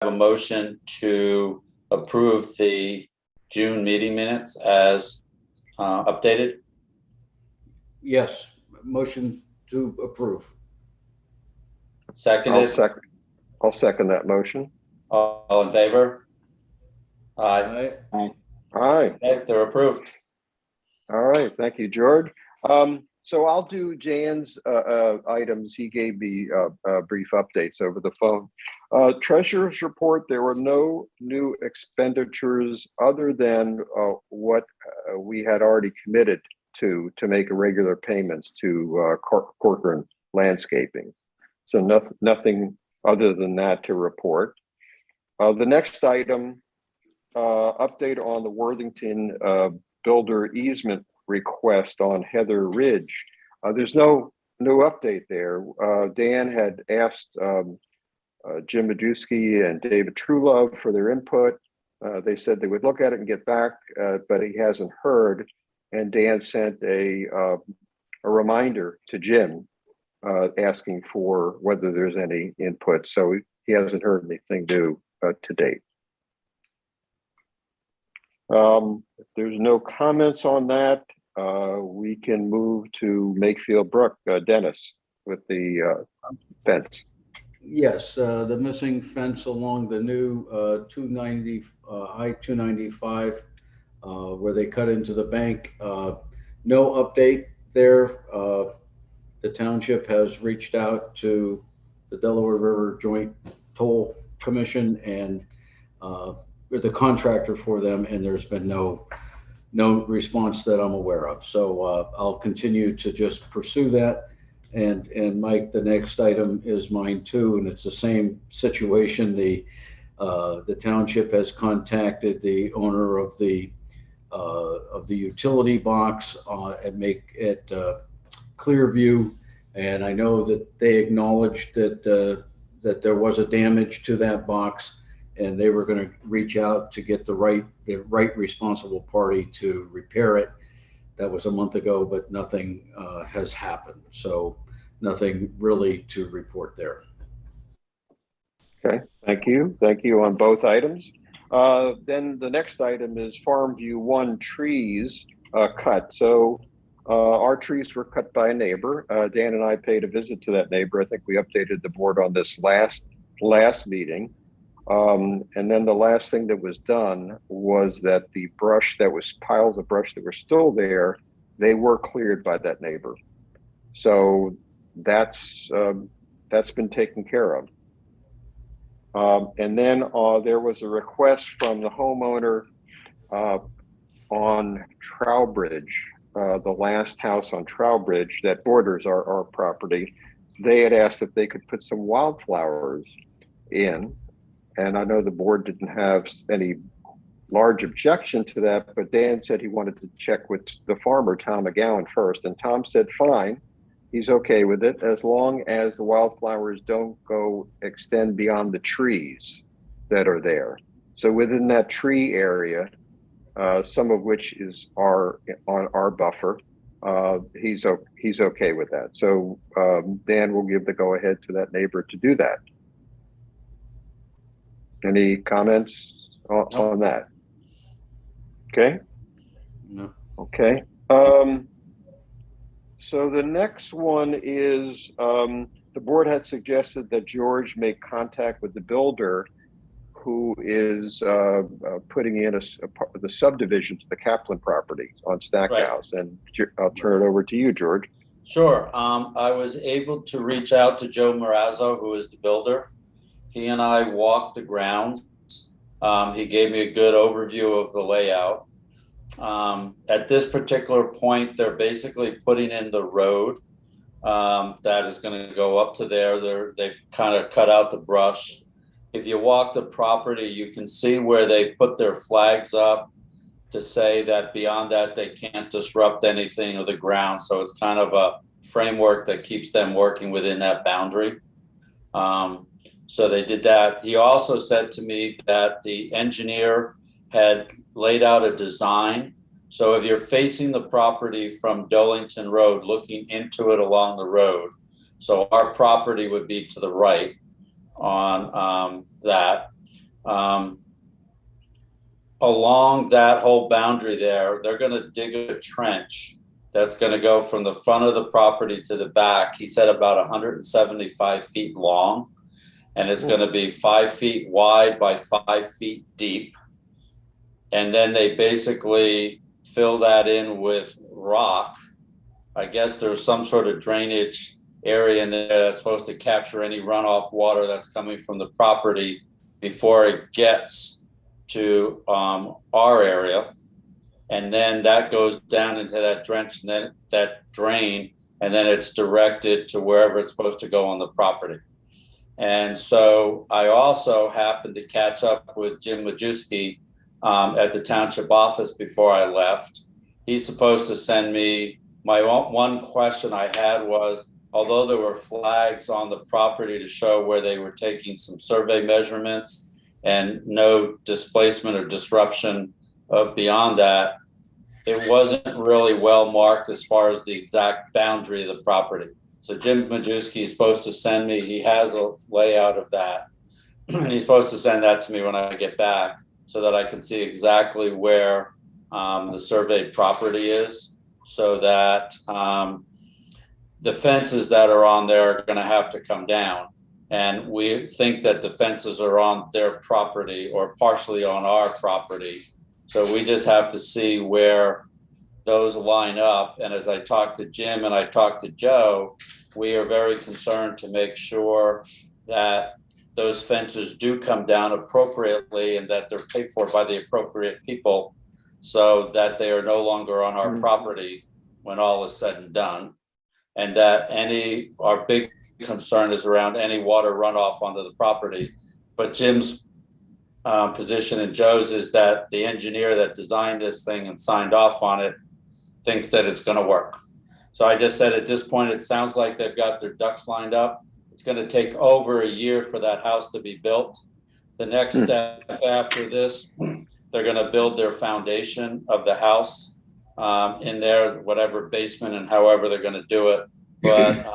a motion to approve the June meeting minutes as updated? Yes, motion to approve. Seconded? I'll second that motion. All in favor? Aye. Aye. Aye. Okay, they're approved. All right. Thank you, George. So I'll do Jan's items. He gave me brief updates over the phone. Treasurer's report, there were no new expenditures other than what we had already committed to make regular payments to Corcoran Landscaping. So nothing other than that to report. The next item, update on the Worthington builder easement request on Heather Ridge. There's no update there. Dan had asked Jim Majewski and David Truelove for their input. They said they would look at it and get back, but he hasn't heard. And Dan sent a reminder to Jim asking for whether there's any input. So he hasn't heard anything new to date. If there's no comments on that, we can move to Makefield Brook. Dennis, with the fence. Yes, the missing fence along the new I-295 where they cut into the bank. No update there. The township has reached out to the Delaware River Joint Toll Commission and the contractor for them, and there's been no response that I'm aware of. So I'll continue to just pursue that. And Mike, the next item is mine too, and it's the same situation. The township has contacted the owner of the utility box at Clearview, and I know that they acknowledged that there was a damage to that box, and they were going to reach out to get the right responsible party to repair it. That was a month ago, but nothing has happened. So nothing really to report there. Okay, thank you. Thank you on both items. Then the next item is Farm View 1 trees cut. So our trees were cut by a neighbor. Dan and I paid a visit to that neighbor. I think we updated the board on this last meeting. And then the last thing that was done was that the brush that was piles of brush that were still there, they were cleared by that neighbor. So that's been taken care of. And then there was a request from the homeowner on Trowbridge, the last house on Trowbridge that borders our property. They had asked if they could put some wildflowers in. And I know the board didn't have any large objection to that, but Dan said he wanted to check with the farmer, Tom McGowan, first. And Tom said, fine, he's okay with it as long as the wildflowers don't extend beyond the trees that are there. So within that tree area, some of which are on our buffer, he's okay with that. So Dan will give the go ahead to that neighbor to do that. Any comments on that? Okay. No. Okay. So the next one is the board had suggested that George make contact with the builder who is putting in the subdivision to the Kaplan property on Stackhouse. Right. And I'll turn it over to you, George. Sure. I was able to reach out to Joe Marazzo, who is the builder. He and I walked the grounds. He gave me a good overview of the layout. At this particular point, they're basically putting in the road that is going to go up to there. They've kind of cut out the brush. If you walk the property, you can see where they've put their flags up to say that beyond that, they can't disrupt anything of the ground. So it's kind of a framework that keeps them working within that boundary. So they did that. He also said to me that the engineer had laid out a design. So if you're facing the property from Dolington Road, looking into it along the road, so our property would be to the right on that. along that whole boundary there, they're going to dig a trench that's going to go from the front of the property to the back. He said about 175 feet long, and it's going to be 5 feet wide by 5 feet deep. And then they basically fill that in with rock. I guess there's some sort of drainage area in there that's supposed to capture any runoff water that's coming from the property before it gets to our area. And then that goes down into that drench and then that drain, and then it's directed to wherever it's supposed to go on the property. And so I also happened to catch up with Jim Majewski at the township office before I left. He's supposed to send me, my one question I had was, although there were flags on the property to show where they were taking some survey measurements and no displacement or disruption beyond that, it wasn't really well marked as far as the exact boundary of the property. So Jim Majewski is supposed to send me, he has a layout of that, and he's supposed to send that to me when I get back so that I can see exactly where the surveyed property is, so that the fences that are on there are going to have to come down. And we think that the fences are on their property or partially on our property. So we just have to see where those line up. And as I talked to Jim and I talked to Joe, we are very concerned to make sure that those fences do come down appropriately and that they're paid for by the appropriate people so that they are no longer on our property when all is said and done. And that our big concern is around any water runoff onto the property. But Jim's position and Joe's is that the engineer that designed this thing and signed off on it thinks that it's going to work. So I just said at this point, it sounds like they've got their ducks lined up. It's going to take over a year for that house to be built. The next step after this, they're going to build their foundation of the house in their whatever basement and however they're going to do it. But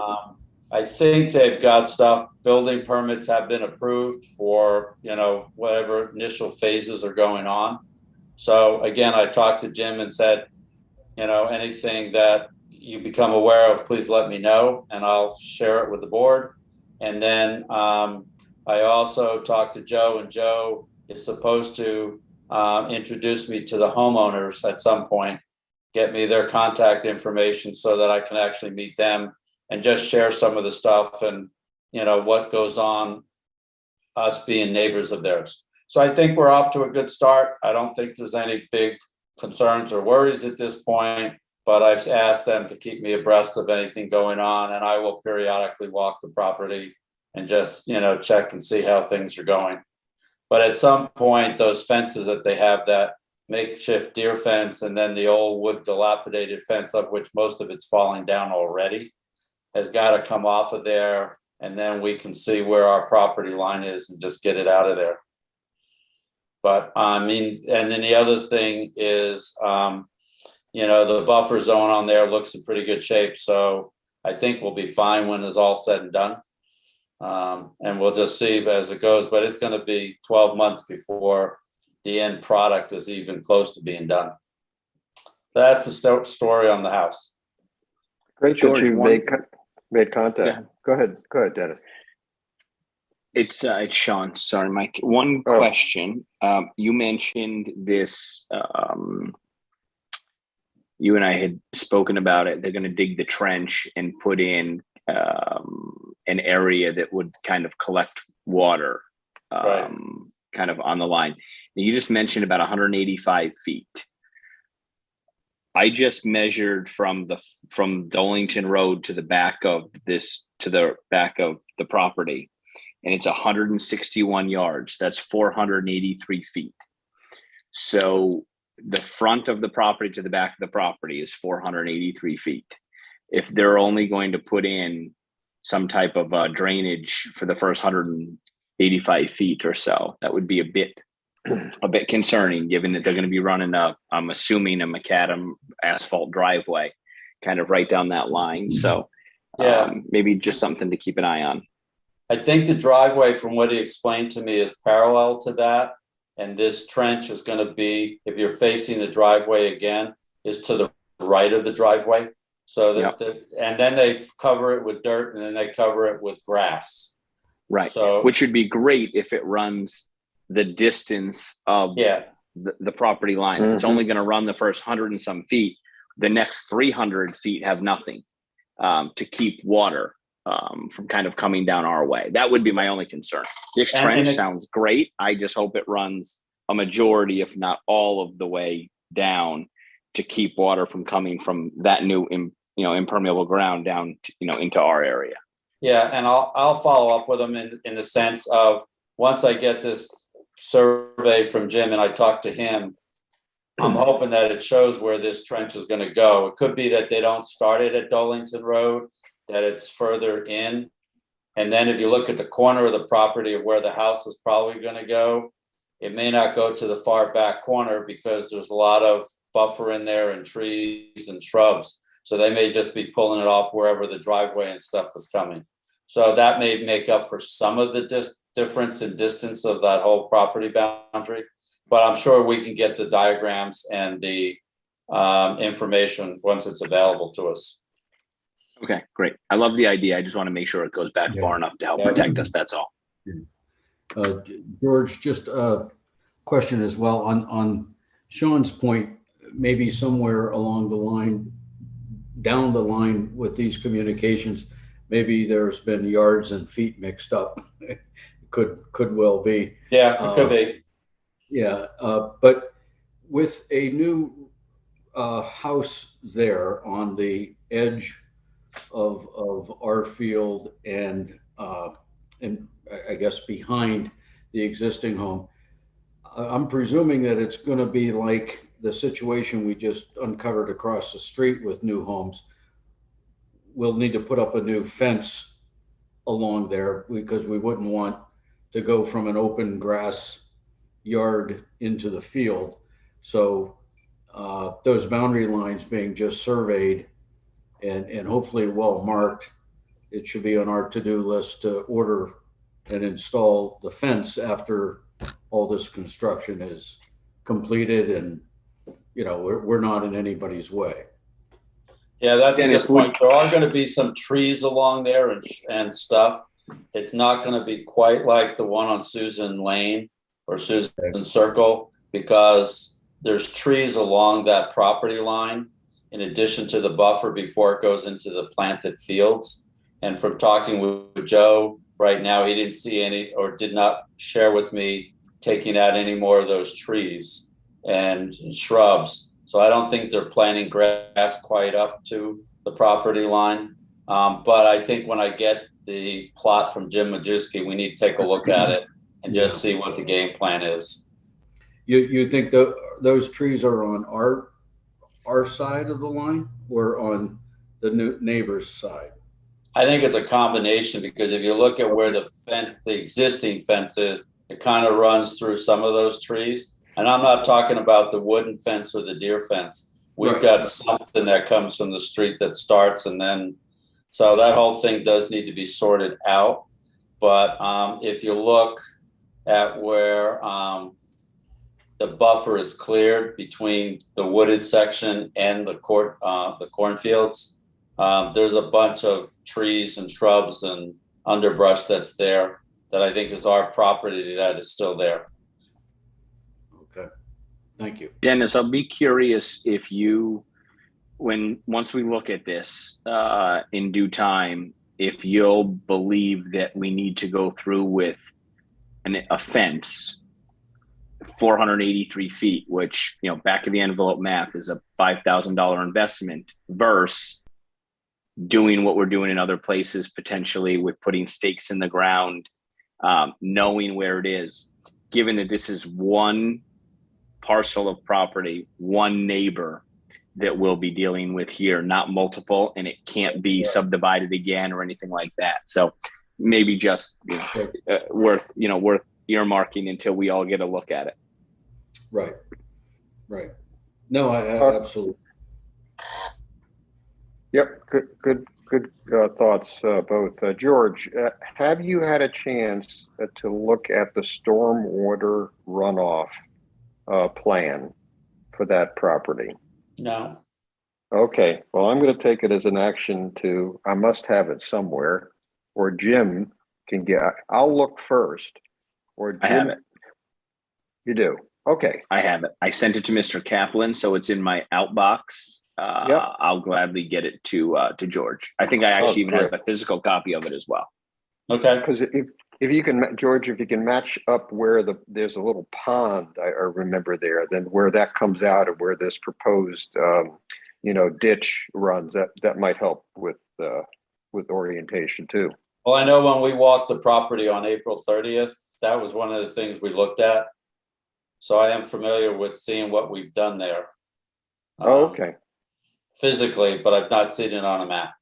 I think they've got stuff, building permits have been approved for, whatever initial phases are going on. So again, I talked to Jim and said, anything that you become aware of, please let me know and I'll share it with the board. And then I also talked to Joe, and Joe is supposed to introduce me to the homeowners at some point, get me their contact information so that I can actually meet them and just share some of the stuff and, what goes on, us being neighbors of theirs. So I think we're off to a good start. I don't think there's any big concerns or worries at this point, but I've asked them to keep me abreast of anything going on, and I will periodically walk the property and just, check and see how things are going. But at some point, those fences that they have, that makeshift deer fence and then the old wood dilapidated fence, of which most of it's falling down already, has got to come off of there, and then we can see where our property line is and just get it out of there. But and then the other thing is, the buffer zone on there looks in pretty good shape. So I think we'll be fine when it's all said and done. And we'll just see as it goes, but it's going to be 12 months before the end product is even close to being done. That's the story on the house. Great George, that you made contact. Yeah. Go ahead, Dennis. It's Sean. Sorry, Mike. One question. You mentioned this. You and I had spoken about it. They're going to dig the trench and put in an area that would kind of collect water, Right. kind of on the line. You just mentioned about 185 feet. I just measured from Dolington Road to the back of the property, and it's 161 yards. That's 483 feet. So the front of the property to the back of the property is 483 feet. If they're only going to put in some type of drainage for the first 185 feet or so, that would be a bit concerning, given that they're going to be running I'm assuming a macadam asphalt driveway kind of right down that line. So maybe just something to keep an eye on. I think the driveway, from what he explained to me, is parallel to that. And this trench is going to be, if you're facing the driveway again, is to the right of the driveway. So that, and then they cover it with dirt, and then they cover it with grass. Right. So, which would be great if it runs the distance of the property line. If it's only going to run the first 100 and some feet, the next 300 feet have nothing to keep water from kind of coming down our way. That would be my only concern. This trench sounds great. I just hope it runs a majority, if not all of the way down, to keep water from coming from that new, impermeable ground down, into our area. Yeah, and I'll follow up with them in the sense of, once I get this survey from Jim and I talk to him, I'm hoping that it shows where this trench is going to go. It could be that they don't start it at Dolington Road, that it's further in. And then if you look at the corner of the property of where the house is probably going to go, it may not go to the far back corner because there's a lot of buffer in there and trees and shrubs. So they may just be pulling it off wherever the driveway and stuff is coming. So that may make up for some of the difference in distance of that whole property boundary. But I'm sure we can get the diagrams and the information once it's available to us. Okay, great. I love the idea. I just want to make sure it goes back far enough to help protect us. That's all. George, just a question as well on Sean's point, maybe somewhere along the line, down the line with these communications, maybe there's been yards and feet mixed up. Could well be. Yeah, it could be. Yeah, but with a new house there on the edge of our field and I guess behind the existing home, I'm presuming that it's going to be like the situation we just uncovered across the street with new homes. We'll need to put up a new fence along there because we wouldn't want to go from an open grass yard into the field. So those boundary lines being just surveyed and hopefully well marked, it should be on our to-do list to order and install the fence after all this construction is completed and we're not in anybody's way. Yeah, that's a good point. There are going to be some trees along there and stuff. It's not going to be quite like the one on Susan Lane or Susan Circle, because there's trees along that property line in addition to the buffer before it goes into the planted fields. And from talking with Joe right now, he didn't see any or did not share with me taking out any more of those trees and shrubs. So I don't think they're planting grass quite up to the property line. But I think when I get the plot from Jim Majewski, we need to take a look at it and just see what the game plan is. You think those trees are on our side of the line or on the neighbor's side? I think it's a combination, because if you look at where the existing fence is, it kind of runs through some of those trees. And I'm not talking about the wooden fence or the deer fence. We've got something that comes from the street that starts, and then, so that whole thing does need to be sorted out. But if you look at where the buffer is cleared between the wooded section and the cornfields, there's a bunch of trees and shrubs and underbrush that's there that I think is our property that is still there. Okay, thank you. Dennis, I'll be curious if once we look at this in due time, if you'll believe that we need to go through with a fence 483 feet, which, back of the envelope math is a $5,000 investment versus doing what we're doing in other places, potentially with putting stakes in the ground, knowing where it is, given that this is one parcel of property, one neighbor that we'll be dealing with here, not multiple, and it can't be subdivided again or anything like that. So maybe just worth earmarking until we all get a look at it. Right. No, I absolutely. Yep. Good good thoughts, both. George, have you had a chance to look at the stormwater runoff plan for that property? No. Okay, well, I'm going to take it as an action to, I must have it somewhere, or Jim can get, I'll look first, or Jim. I have it. You do? Okay. I have it. I sent it to Mr. Kaplan, so it's in my outbox. Yep. I'll gladly get it to George. I think I actually even have great. a physical copy of it as well. Okay. Because if you can, George, if you can match up where there's a little pond, I remember there, then where that comes out of where this proposed, ditch runs, that might help with orientation too. Well, I know when we walked the property on April 30th, that was one of the things we looked at. So I am familiar with seeing what we've done there. Oh, okay. Physically, but I've not seen it on a map.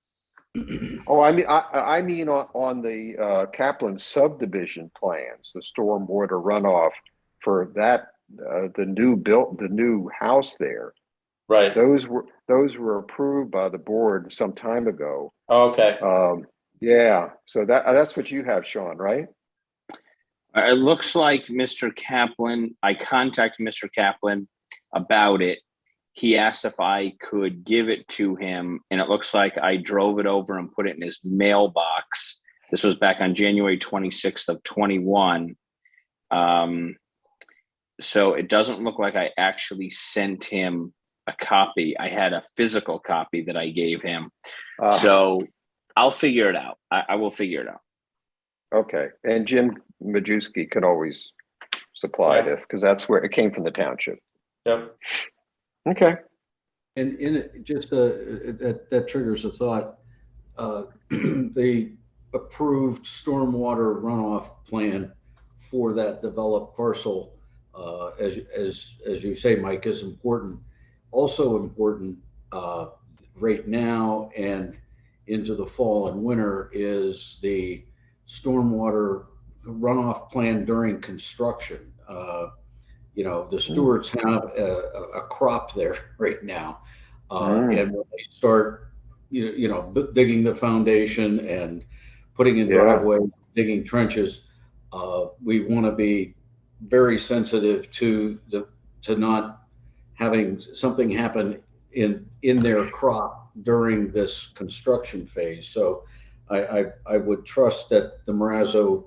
Oh, I mean on the Kaplan subdivision plans, the stormwater runoff for that the new house there. Right. Those were approved by the board some time ago. Okay. Yeah. So that's what you have, Sean, right? It looks like Mr. Kaplan, I contacted Mr. Kaplan about it. He asked if I could give it to him, and it looks like I drove it over and put it in his mailbox. This was back on January 26th of 21. So it doesn't look like I actually sent him a copy. I had a physical copy that I gave him. So I'll figure it out. I will figure it out. Okay. And Jim Majewski can always supply it because that's where it came from, the township. Yep. Okay. And in it, just that triggers a thought. The approved stormwater runoff plan for that developed parcel, as you say, Mike, is important. Also important right now and into the fall and winter is the stormwater runoff plan during construction. The stewards have a crop there right now. And when they start, digging the foundation and putting in driveways, digging trenches, we want to be very sensitive to not having something happen in their crop during this construction phase. So I would trust that the Marazzo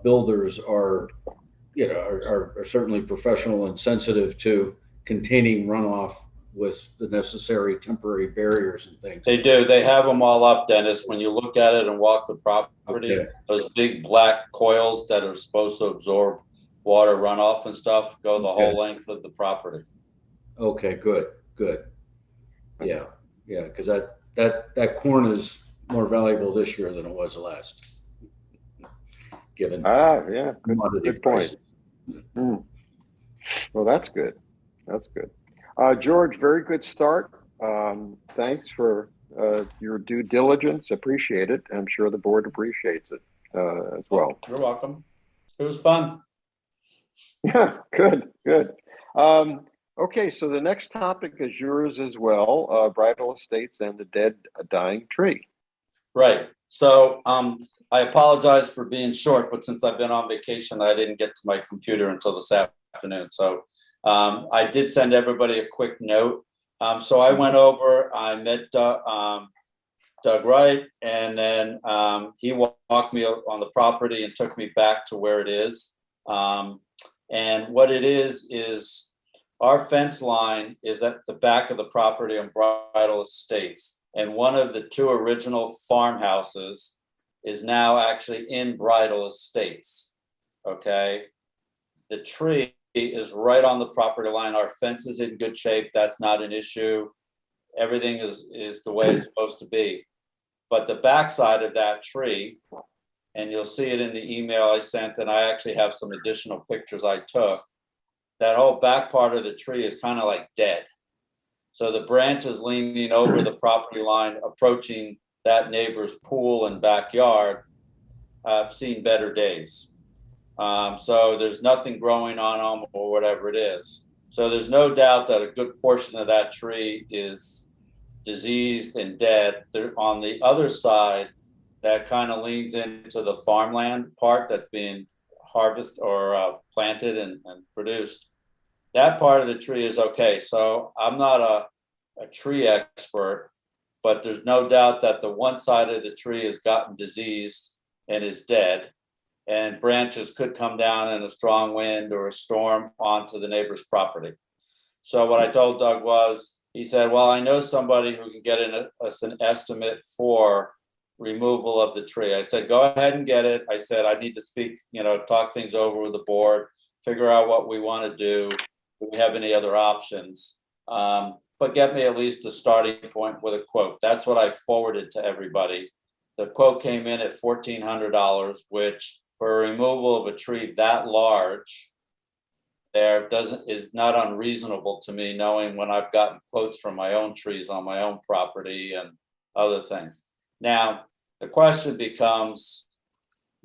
builders are certainly professional and sensitive to containing runoff with the necessary temporary barriers and things. They do. They have them all up, Dennis. When you look at it and walk the property, those big black coils that are supposed to absorb water runoff and stuff go the whole length of the property. Okay, good. Yeah, because that corn is more valuable this year than it was last. Given good point. Well, that's good. George, very good start. Thanks for your due diligence. Appreciate it. I'm sure the board appreciates it as well. You're welcome. It was fun. Yeah, good. Okay, so the next topic is yours as well, Bridal Estates and the dead dying tree. Right. So I apologize for being short, but since I've been on vacation, I didn't get to my computer until this afternoon. So I did send everybody a quick note. So I went over, I met Doug Wright, and then he walked me on the property and took me back to where it is. And what it is our fence line is at the back of the property on Bridal Estates. And one of the two original farmhouses is now actually in Bridal Estates. Okay. The tree is right on the property line. Our fence is in good shape. That's not an issue. Everything is the way it's supposed to be. But the backside of that tree, and you'll see it in the email I sent, and I actually have some additional pictures I took, that whole back part of the tree is kind of like dead. So the branch is leaning over the property line, approaching that neighbor's pool and backyard. I've seen better days. So there's nothing growing on them or whatever it is. So there's no doubt that a good portion of that tree is diseased and dead. They're on the other side that kind of leans into the farmland part that's being harvested or planted and produced. That part of the tree is okay. So I'm not a tree expert, but there's no doubt that the one side of the tree has gotten diseased and is dead, and branches could come down in a strong wind or a storm onto the neighbor's property. So what I told Doug was, he said, well, I know somebody who can get us an estimate for removal of the tree. I said, go ahead and get it. I said, I need to speak, talk things over with the board, figure out what we want to do. Do we have any other options? But get me at least a starting point with a quote. That's what I forwarded to everybody. The quote came in at $1,400, which for a removal of a tree that large, is not unreasonable to me, knowing when I've gotten quotes from my own trees on my own property and other things. Now, the question becomes,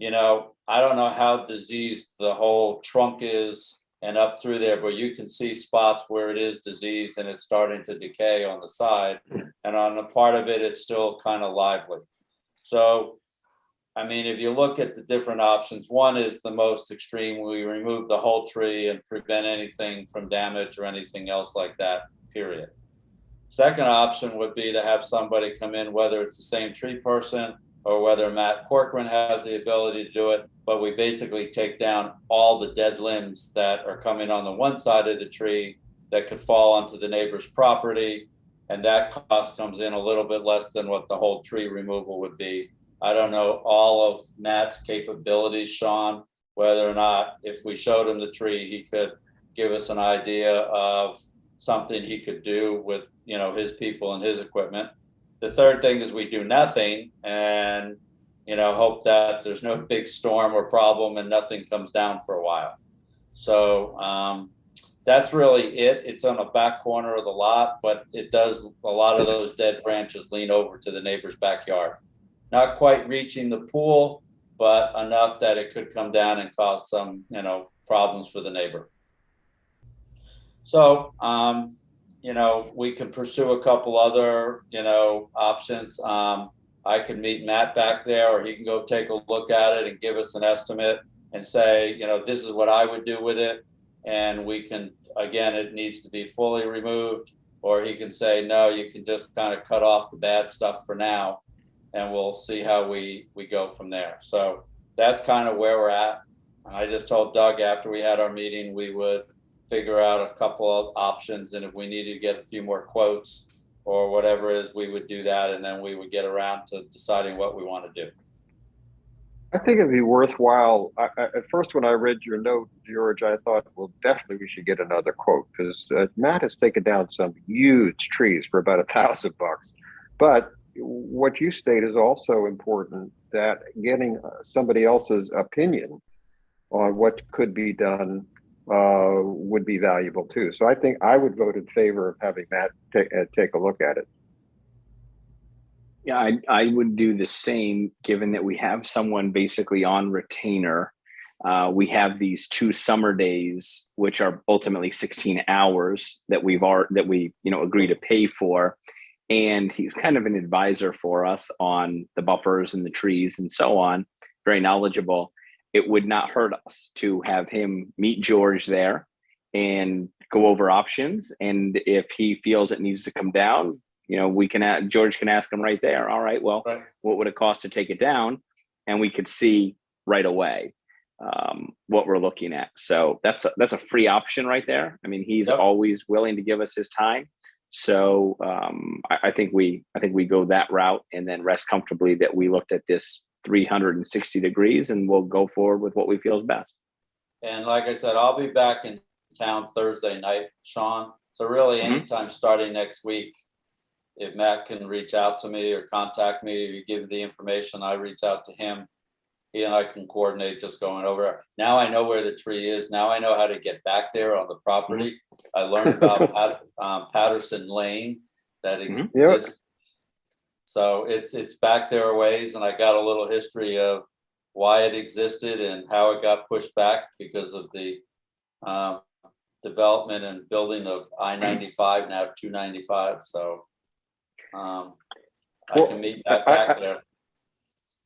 I don't know how diseased the whole trunk is and up through there, but you can see spots where it is diseased and it's starting to decay on the side. And on the part of it, it's still kind of lively. So, I mean, if you look at the different options, one is the most extreme. We remove the whole tree and prevent anything from damage or anything else like that, period. Second option would be to have somebody come in, whether it's the same tree person or whether Matt Corcoran has the ability to do it, but we basically take down all the dead limbs that are coming on the one side of the tree that could fall onto the neighbor's property. And that cost comes in a little bit less than what the whole tree removal would be. I don't know all of Matt's capabilities, Sean, whether or not if we showed him the tree, he could give us an idea of something he could do with, his people and his equipment. The third thing is we do nothing and, hope that there's no big storm or problem and nothing comes down for a while. So that's really it. It's on the back corner of the lot, but it does, a lot of those dead branches lean over to the neighbor's backyard. Not quite reaching the pool, but enough that it could come down and cause some, problems for the neighbor. So, we can pursue a couple other, options. I can meet Matt back there, or he can go take a look at it and give us an estimate and say, this is what I would do with it. And we can, again, it needs to be fully removed, or he can say, no, you can just kind of cut off the bad stuff for now. And we'll see how we go from there. So that's kind of where we're at. I just told Doug after we had our meeting, we would figure out a couple of options. And if we needed to get a few more quotes or whatever it is, we would do that. And then we would get around to deciding what we want to do. I think it'd be worthwhile. At first, when I read your note, George, I thought, well, definitely we should get another quote, because Matt has taken down some huge trees for about $1,000. But what you state is also important, that getting somebody else's opinion on what could be done would be valuable too. So I think I would vote in favor of having Matt take a look at it. Yeah, I would do the same, given that we have someone basically on retainer. We have these 2 summer days, which are ultimately 16 hours that we agree to pay for. And he's kind of an advisor for us on the buffers and the trees and so on, very knowledgeable. It would not hurt us to have him meet George there and go over options. And if he feels it needs to come down, George can ask him right there. All right, well, Right. What would it cost to take it down? And we could see right away what we're looking at. So that's a free option right there. I mean, he's always willing to give us his time. So I think we go that route and then rest comfortably that we looked at this 360 degrees, and we'll go forward with what we feel is best. And like I said, I'll be back in town Thursday night, Sean. So really anytime starting next week, if Matt can reach out to me or contact me, if you give me the information, I reach out to him. He and I can coordinate just going over. Now I know where the tree is. Now I know how to get back there on the property. I learned about Patterson Lane that exists. Yep. So it's back there a ways, and I got a little history of why it existed and how it got pushed back because of the development and building of I-95, now 295. So I Well, can meet back there.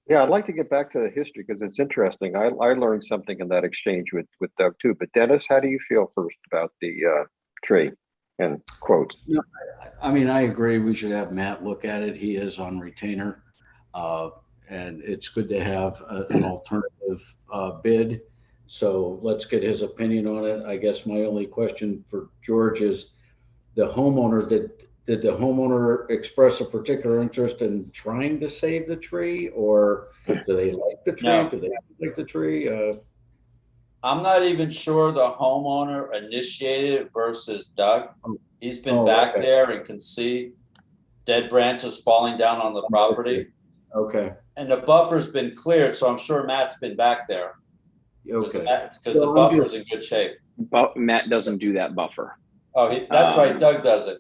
Yeah, I'd like to get back to the history because it's interesting. I learned something in that exchange with Doug too. But Dennis, how do you feel first about the tree and quotes? No, I mean, I agree. We should have Matt look at it. He is on retainer. And it's good to have an alternative bid. So let's get his opinion on it. I guess my only question for George is the homeowner, did the homeowner express a particular interest in trying to save the tree, or do they like the tree? No. Do they like the tree? I'm not even sure the homeowner initiated it versus Doug. He's been Oh, back okay. there and can see dead branches falling down on the property. Okay. And the buffer's been cleared, so I'm sure Matt's been back there. Okay. Because the So I'm buffer's in good shape. But Matt doesn't do that buffer. Oh, that's right, Doug does it.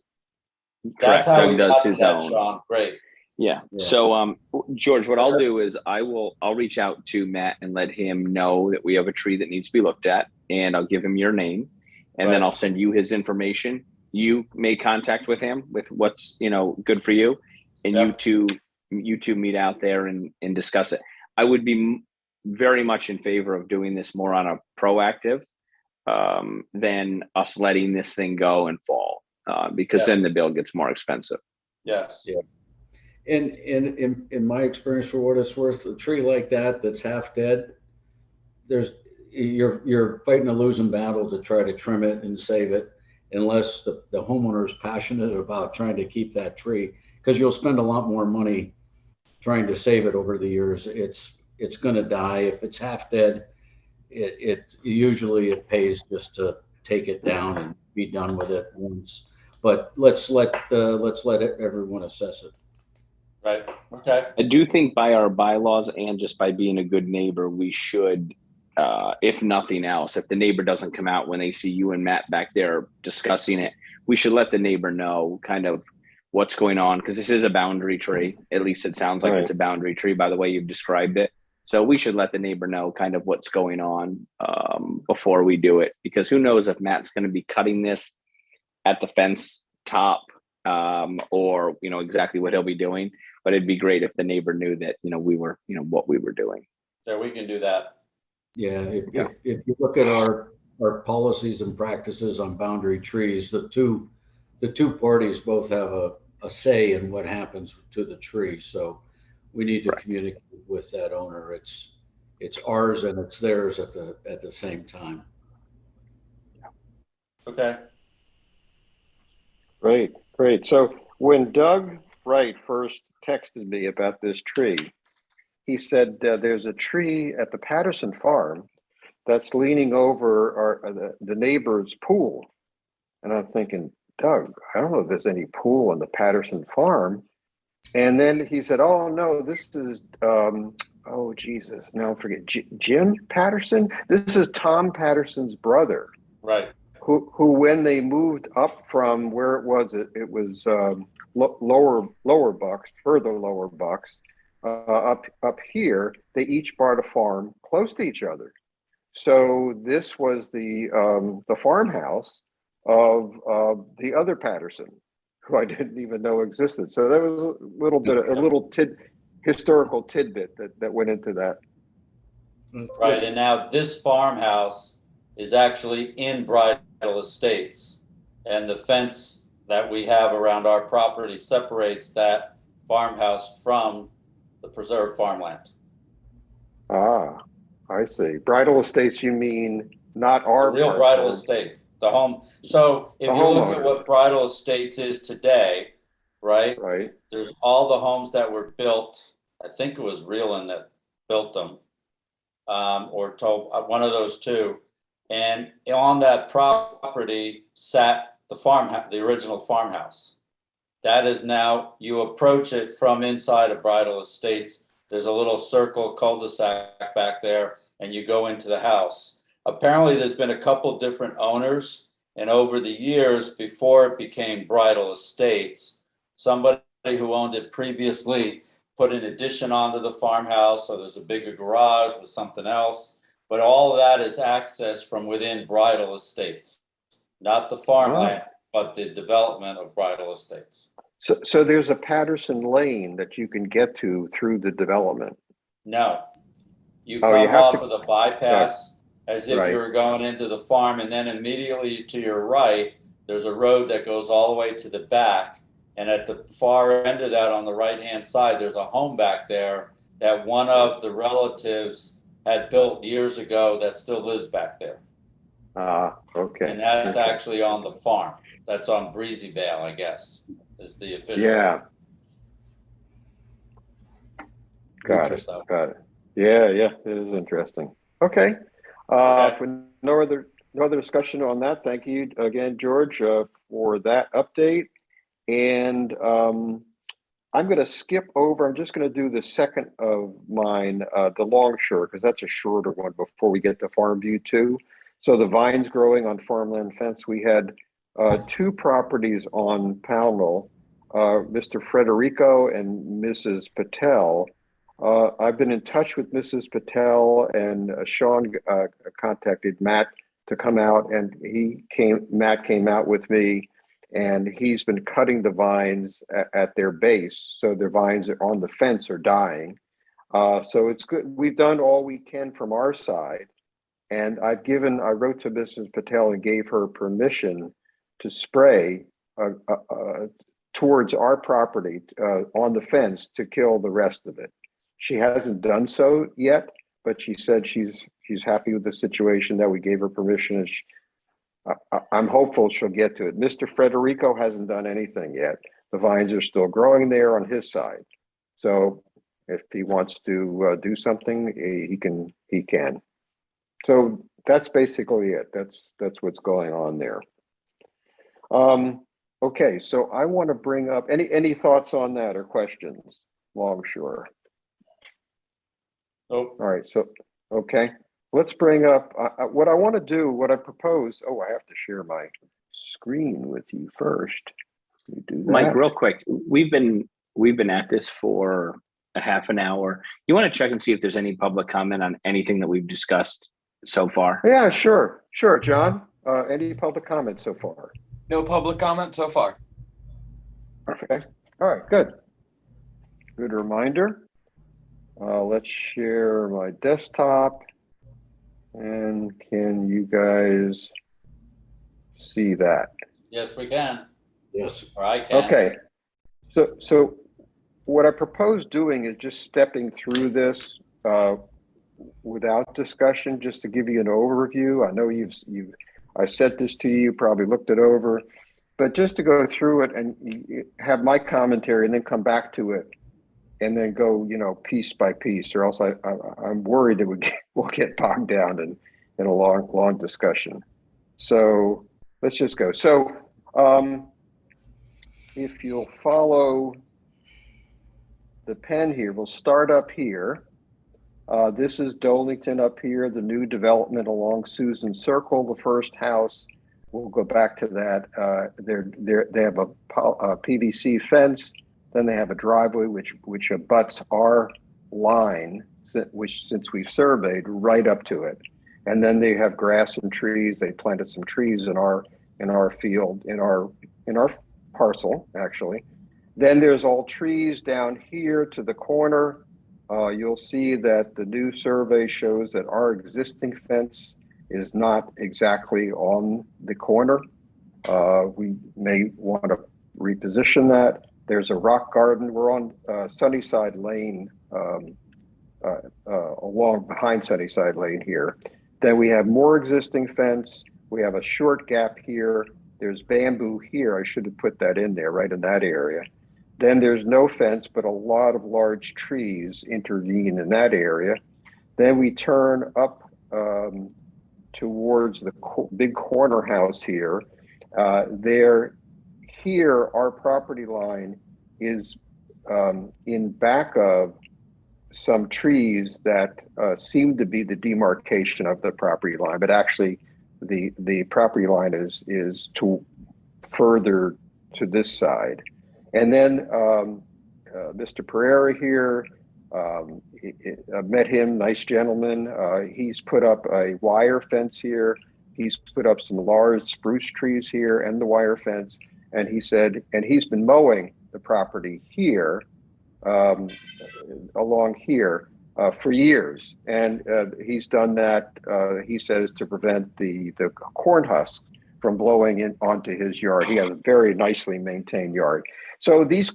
That's Correct. how Doug we does got to his that, own. Sean. Great. Yeah. Yeah. So, George, what I'll do is I'll reach out to Matt and let him know that we have a tree that needs to be looked at, and I'll give him your name, and then Right. I'll send you his information. You make contact with him with what's, good for you, and Yep. you two meet out there and discuss it. I would be very much in favor of doing this more on a proactive than us letting this thing go and fall, because then Yes. the bill gets more expensive. Yes. Yeah. And in my experience, for what it's worth, a tree like that's half dead, you're fighting a losing battle to try to trim it and save it, unless the homeowner is passionate about trying to keep that tree, because you'll spend a lot more money trying to save it over the years. It's going to die. If it's half dead, it usually it pays just to take it down and be done with it once. But let's let everyone assess it. Right. Okay. I do think by our bylaws and just by being a good neighbor, we should, if nothing else, if the neighbor doesn't come out when they see you and Matt back there discussing it, we should let the neighbor know kind of what's going on, because this is a boundary tree. At least it sounds like Right. it's a boundary tree by the way you've described it. So we should let the neighbor know kind of what's going on before we do it, because who knows if Matt's going to be cutting this at the fence top, or exactly what he'll be doing. But it'd be great if the neighbor knew that we were what we were doing. Yeah, we can do that. Yeah, if you look at our policies and practices on boundary trees, the two parties both have a say in what happens to the tree. So we need to Right. communicate with that owner. It's ours and it's theirs at the same time. Okay. Great. So when Doug Wright first texted me about this tree, he said there's a tree at the Patterson farm that's leaning over the neighbor's pool. And I'm thinking, Doug, I don't know if there's any pool on the Patterson farm. And then he said, oh, no, this is, oh, Jesus, now I forget, Jim Patterson? This is Tom Patterson's brother. Right. Who when they moved up from where it was lower Bucks, further lower Bucks, up here, they each bought a farm close to each other. So this was the farmhouse of the other Patterson, who I didn't even know existed. So there was a little historical tidbit that went into that. Right. And now this farmhouse is actually in Bridal Estates, and the fence that we have around our property separates that farmhouse from the preserved farmland. Ah, I see. Bridal Estates, you mean not our The real parcel. Bridal Estates, the home. So if The you look homeowner. at what Bridal Estates is today, right? Right. There's all the homes that were built. I think it was Reeland that built them, or told one of those two. And on that property sat the farmhouse, the original farmhouse. That is now, you approach it from inside of Bridal Estates. There's a little circle cul-de-sac back there, and you go into the house. Apparently, there's been a couple different owners, and over the years, before it became Bridal Estates, somebody who owned it previously put an addition onto the farmhouse, so there's a bigger garage with something else. But all of that is accessed from within Bridal Estates, not the farmland, but the development of Bridal Estates. So there's a Patterson Lane that you can get to through the development. No, you Oh, you come have off to- of the bypass as if Right. you were going into the farm, and then immediately to your right, there's a road that goes all the way to the back. And at the far end of that on the right-hand side, there's a home back there that one of the relatives had built years ago that still lives back there. Okay. And that's Okay. actually on the farm. That's on Breezy Vale, I guess, is the official. Yeah. Got it. Interesting. Got it. Yeah, it is interesting. Okay. Okay. For no other discussion on that, thank you again, George, for that update. And I'm going to skip over. I'm just going to do the second of mine, the long shore, because that's a shorter one before we get to Farm View 2. So the vines growing on farmland fence. We had two properties on Pownell, Mr. Frederico and Mrs. Patel. I've been in touch with Mrs. Patel, and Sean contacted Matt to come out, and Matt came out with me, and he's been cutting the vines at their base. So their vines on the fence are dying. So it's good. We've done all we can from our side. And I wrote to Mrs. Patel and gave her permission to spray towards our property on the fence to kill the rest of it. She hasn't done so yet, but she said she's happy with the situation, that we gave her permission. And I'm hopeful she'll get to it. Mr. Frederico hasn't done anything yet. The vines are still growing there on his side. So if he wants to do something, he can. So that's basically it. That's what's going on there. Okay, so I want to bring up any thoughts on that or questions, Longshore? Nope. All right, so okay, let's bring up what I want to do. What I propose. Oh, I have to share my screen with you first. You do that. Mike, real quick, we've been at this for a half an hour. You want to check and see if there's any public comment on anything that we've discussed so far? Yeah, sure, John. Any public comments so far? No public comment so far. Okay. All right, good. Good reminder. Let's share my desktop. And can you guys see that? Yes, we can. Yes. Or I can. Okay. So what I propose doing is just stepping through this without discussion, just to give you an overview. I know I sent this to you, you probably looked it over, but just to go through it and have my commentary and then come back to it and then go, piece by piece, or else I'm worried that we'll get bogged down in a long discussion. So let's just go. So if you'll follow the pen here, we'll start up here. This is Dolington up here, the new development along Susan Circle, the first house. We'll go back to that. They have a PVC fence. Then they have a driveway which abuts our line, which since we've surveyed, right up to it. And then they have grass and trees. They planted some trees in our field, in our parcel, actually. Then there's all trees down here to the corner. You'll see that the new survey shows that our existing fence is not exactly on the corner. We may want to reposition that. There's a rock garden. We're on Sunnyside Lane, along behind Sunnyside Lane here. Then we have more existing fence. We have a short gap here. There's bamboo here. I should have put that in there, right in that area. Then there's no fence, but a lot of large trees intervene in that area. Then we turn up towards the big corner house here. Here, our property line is in back of some trees that seem to be the demarcation of the property line, but actually the property line is to further to this side. And then Mr. Pereira here, I met him, nice gentleman. He's put up a wire fence here. He's put up some large spruce trees here and the wire fence. And he said, and he's been mowing the property here, along here, for years. And he's done that, he says, to prevent the corn husk from blowing in onto his yard. He has a very nicely maintained yard. So these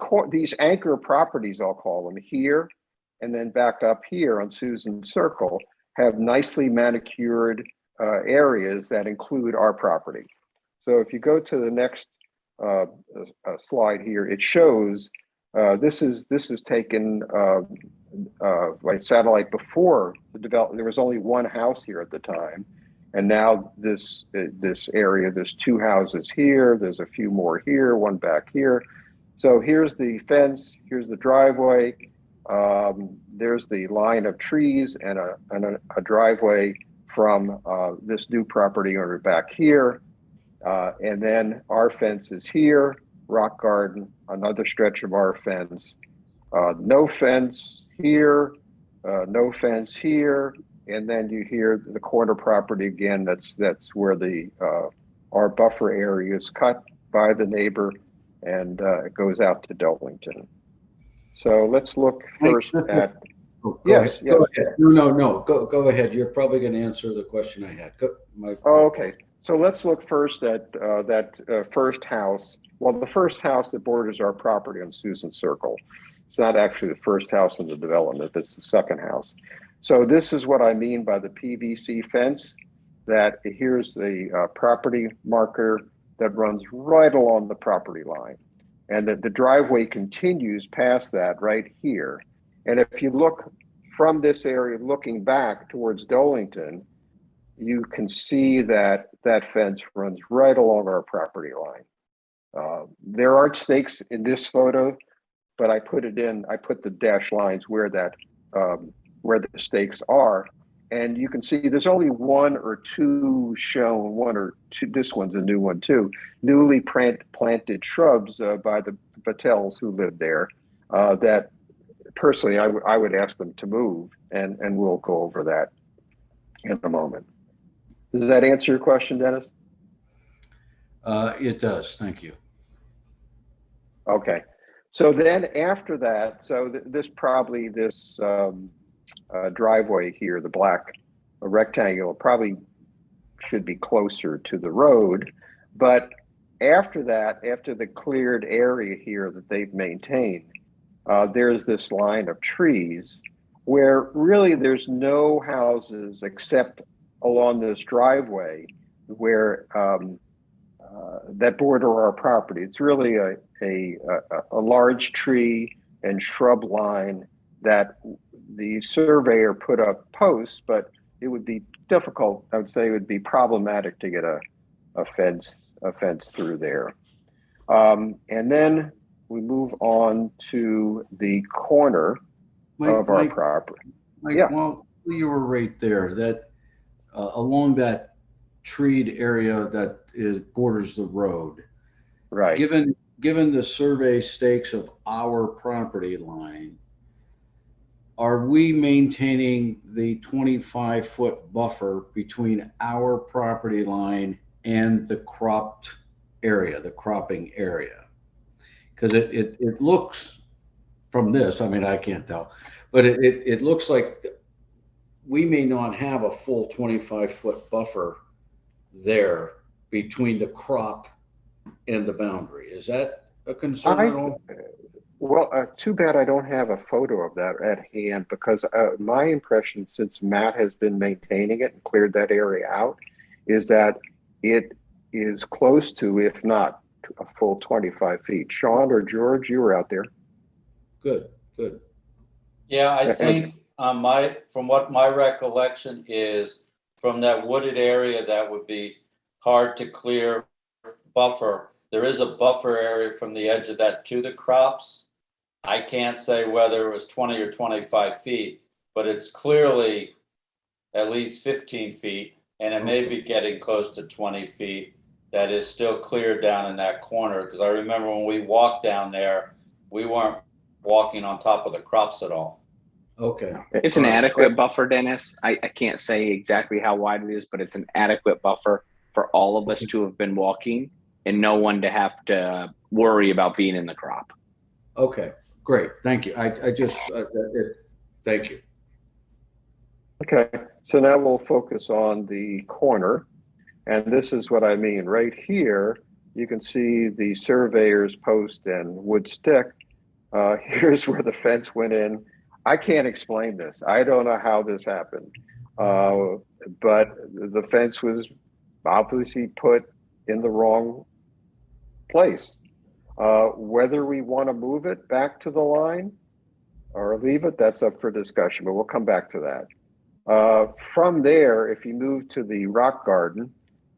anchor properties, I'll call them, here and then back up here on Susan Circle, have nicely manicured areas that include our property. So if you go to the next slide here, it shows this is taken by satellite before the development. There was only one house here at the time, and now this area, there's two houses here. There's a few more here, one back here. So here's the fence. Here's the driveway. There's the line of trees and a driveway from this new property owner back here. And then our fence is here, rock garden, another stretch of our fence. No fence here, no fence here. And then you hear the corner property again. That's where our buffer area is cut by the neighbor, and it goes out to Darlington. So let's look first at. Go Yes, ahead. yes. Go ahead. No. Go ahead. You're probably going to answer the question I had. Okay. So let's look first at that first house. Well, the first house that borders our property on Susan Circle. It's not actually the first house in the development. It's the second house. So this is what I mean by the PVC fence. That here's the property marker that runs right along the property line, and that the driveway continues past that right here. And if you look from this area, looking back towards Darlington, you can see that that fence runs right along our property line. There aren't stakes in this photo, but I put the dashed lines where where the stakes are. And you can see there's only one or two shown, one or two, this one's a new one too, newly planted shrubs by the Patels who live there, that personally I would ask them to move, and we'll go over that in a moment. Does that answer your question, Dennis? It does. Thank you. Okay. So then after that, so this driveway here, the black rectangle, probably should be closer to the road. But after that, after the cleared area here that they've maintained, there's this line of trees where really there's no houses except along this driveway where that border our property. It's really a large tree and shrub line that the surveyor put up posts, but it would be difficult. I would say it would be problematic to get a fence through there. And then we move on to the corner of our property. Mike, Yeah. well, you were right there. That along that treed area that borders the road. Right. Given the survey stakes of our property line, are we maintaining the 25-foot buffer between our property line and the cropped area, the cropping area? Because it looks from this, I mean, I can't tell, but it looks like we may not have a full 25-foot buffer there between the crop and the boundary. Is that a concern at all? Well, too bad I don't have a photo of that at hand, because my impression, since Matt has been maintaining it and cleared that area out, is that it is close to, if not a full 25 feet. Sean or George, you were out there. Good. Yeah, I think from what my recollection is, from that wooded area that would be hard to clear buffer, there is a buffer area from the edge of that to the crops. I can't say whether it was 20 or 25 feet, but it's clearly at least 15 feet, and it may be getting close to 20 feet. That is still clear down in that corner, because I remember when we walked down there, we weren't walking on top of the crops at all. Okay. It's an adequate buffer, Dennis. I can't say exactly how wide it is, but it's an adequate buffer for all of us to have been walking and no one to have to worry about being in the crop. Okay, great. Thank you. I just, thank you. Okay, so now we'll focus on the corner. And this is what I mean. Right here, you can see the surveyor's post and wood stick. Here's where the fence went in. I can't explain this. I don't know how this happened. But the fence was obviously put in the wrong place. Whether we want to move it back to the line or leave it, that's up for discussion, but we'll come back to that. From there, if you move to the rock garden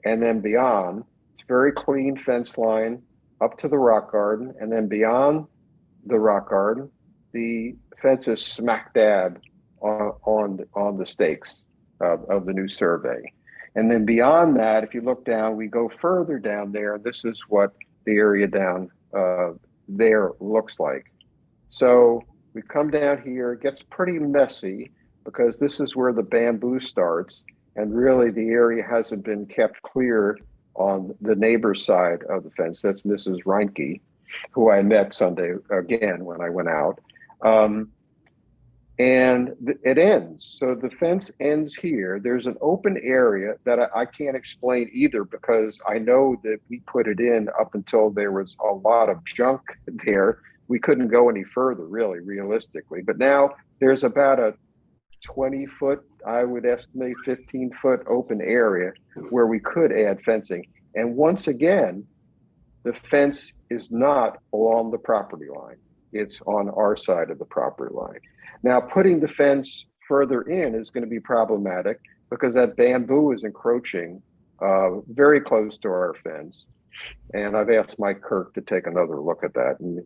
and then beyond, it's very clean fence line up to the rock garden, and then beyond the rock garden, the fence is smack dab on the stakes of the new survey. And then beyond that, if you look down, we go further down there. This is what the area down there looks like. So we come down here, it gets pretty messy because this is where the bamboo starts, and really the area hasn't been kept clear on the neighbor's side of the fence. That's Mrs. Reinke, who I met Sunday again when I went out. And it ends. So the fence ends here. There's an open area that I can't explain either, because I know that we put it in up until there was a lot of junk there. We couldn't go any further, really, realistically. But now there's about a 20-foot, I would estimate 15-foot open area where we could add fencing. And once again, the fence is not along the property line. It's on our side of the property line. Now, putting the fence further in is going to be problematic because that bamboo is encroaching very close to our fence. And I've asked Mike Kirk to take another look at that. And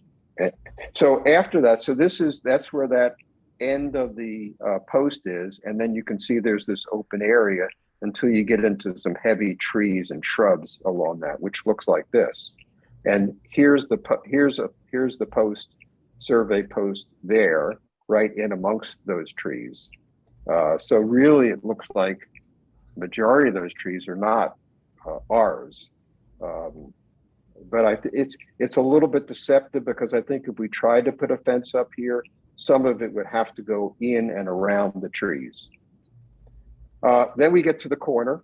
so after that, so that's where that end of the post is. And then you can see there's this open area until you get into some heavy trees and shrubs along that, which looks like this. And here's the post, survey post there, right in amongst those trees. So really it looks like the majority of those trees are not ours. But it's a little bit deceptive because I think if we tried to put a fence up here, some of it would have to go in and around the trees. Then we get to the corner,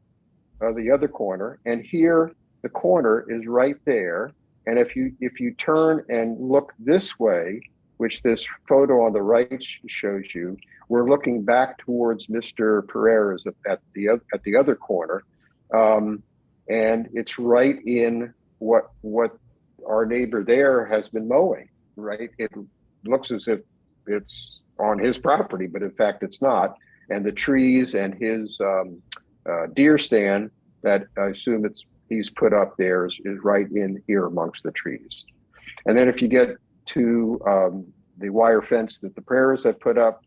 the other corner, and here the corner is right there. And if you turn and look this way, which this photo on the right shows you, we're looking back towards Mr. Pereira's at the other corner, and it's right in what our neighbor there has been mowing. Right, it looks as if it's on his property, but in fact it's not. And the trees and his deer stand that I assume he's put up there is right in here amongst the trees. And then if you get to the wire fence that the Pereiras have put up,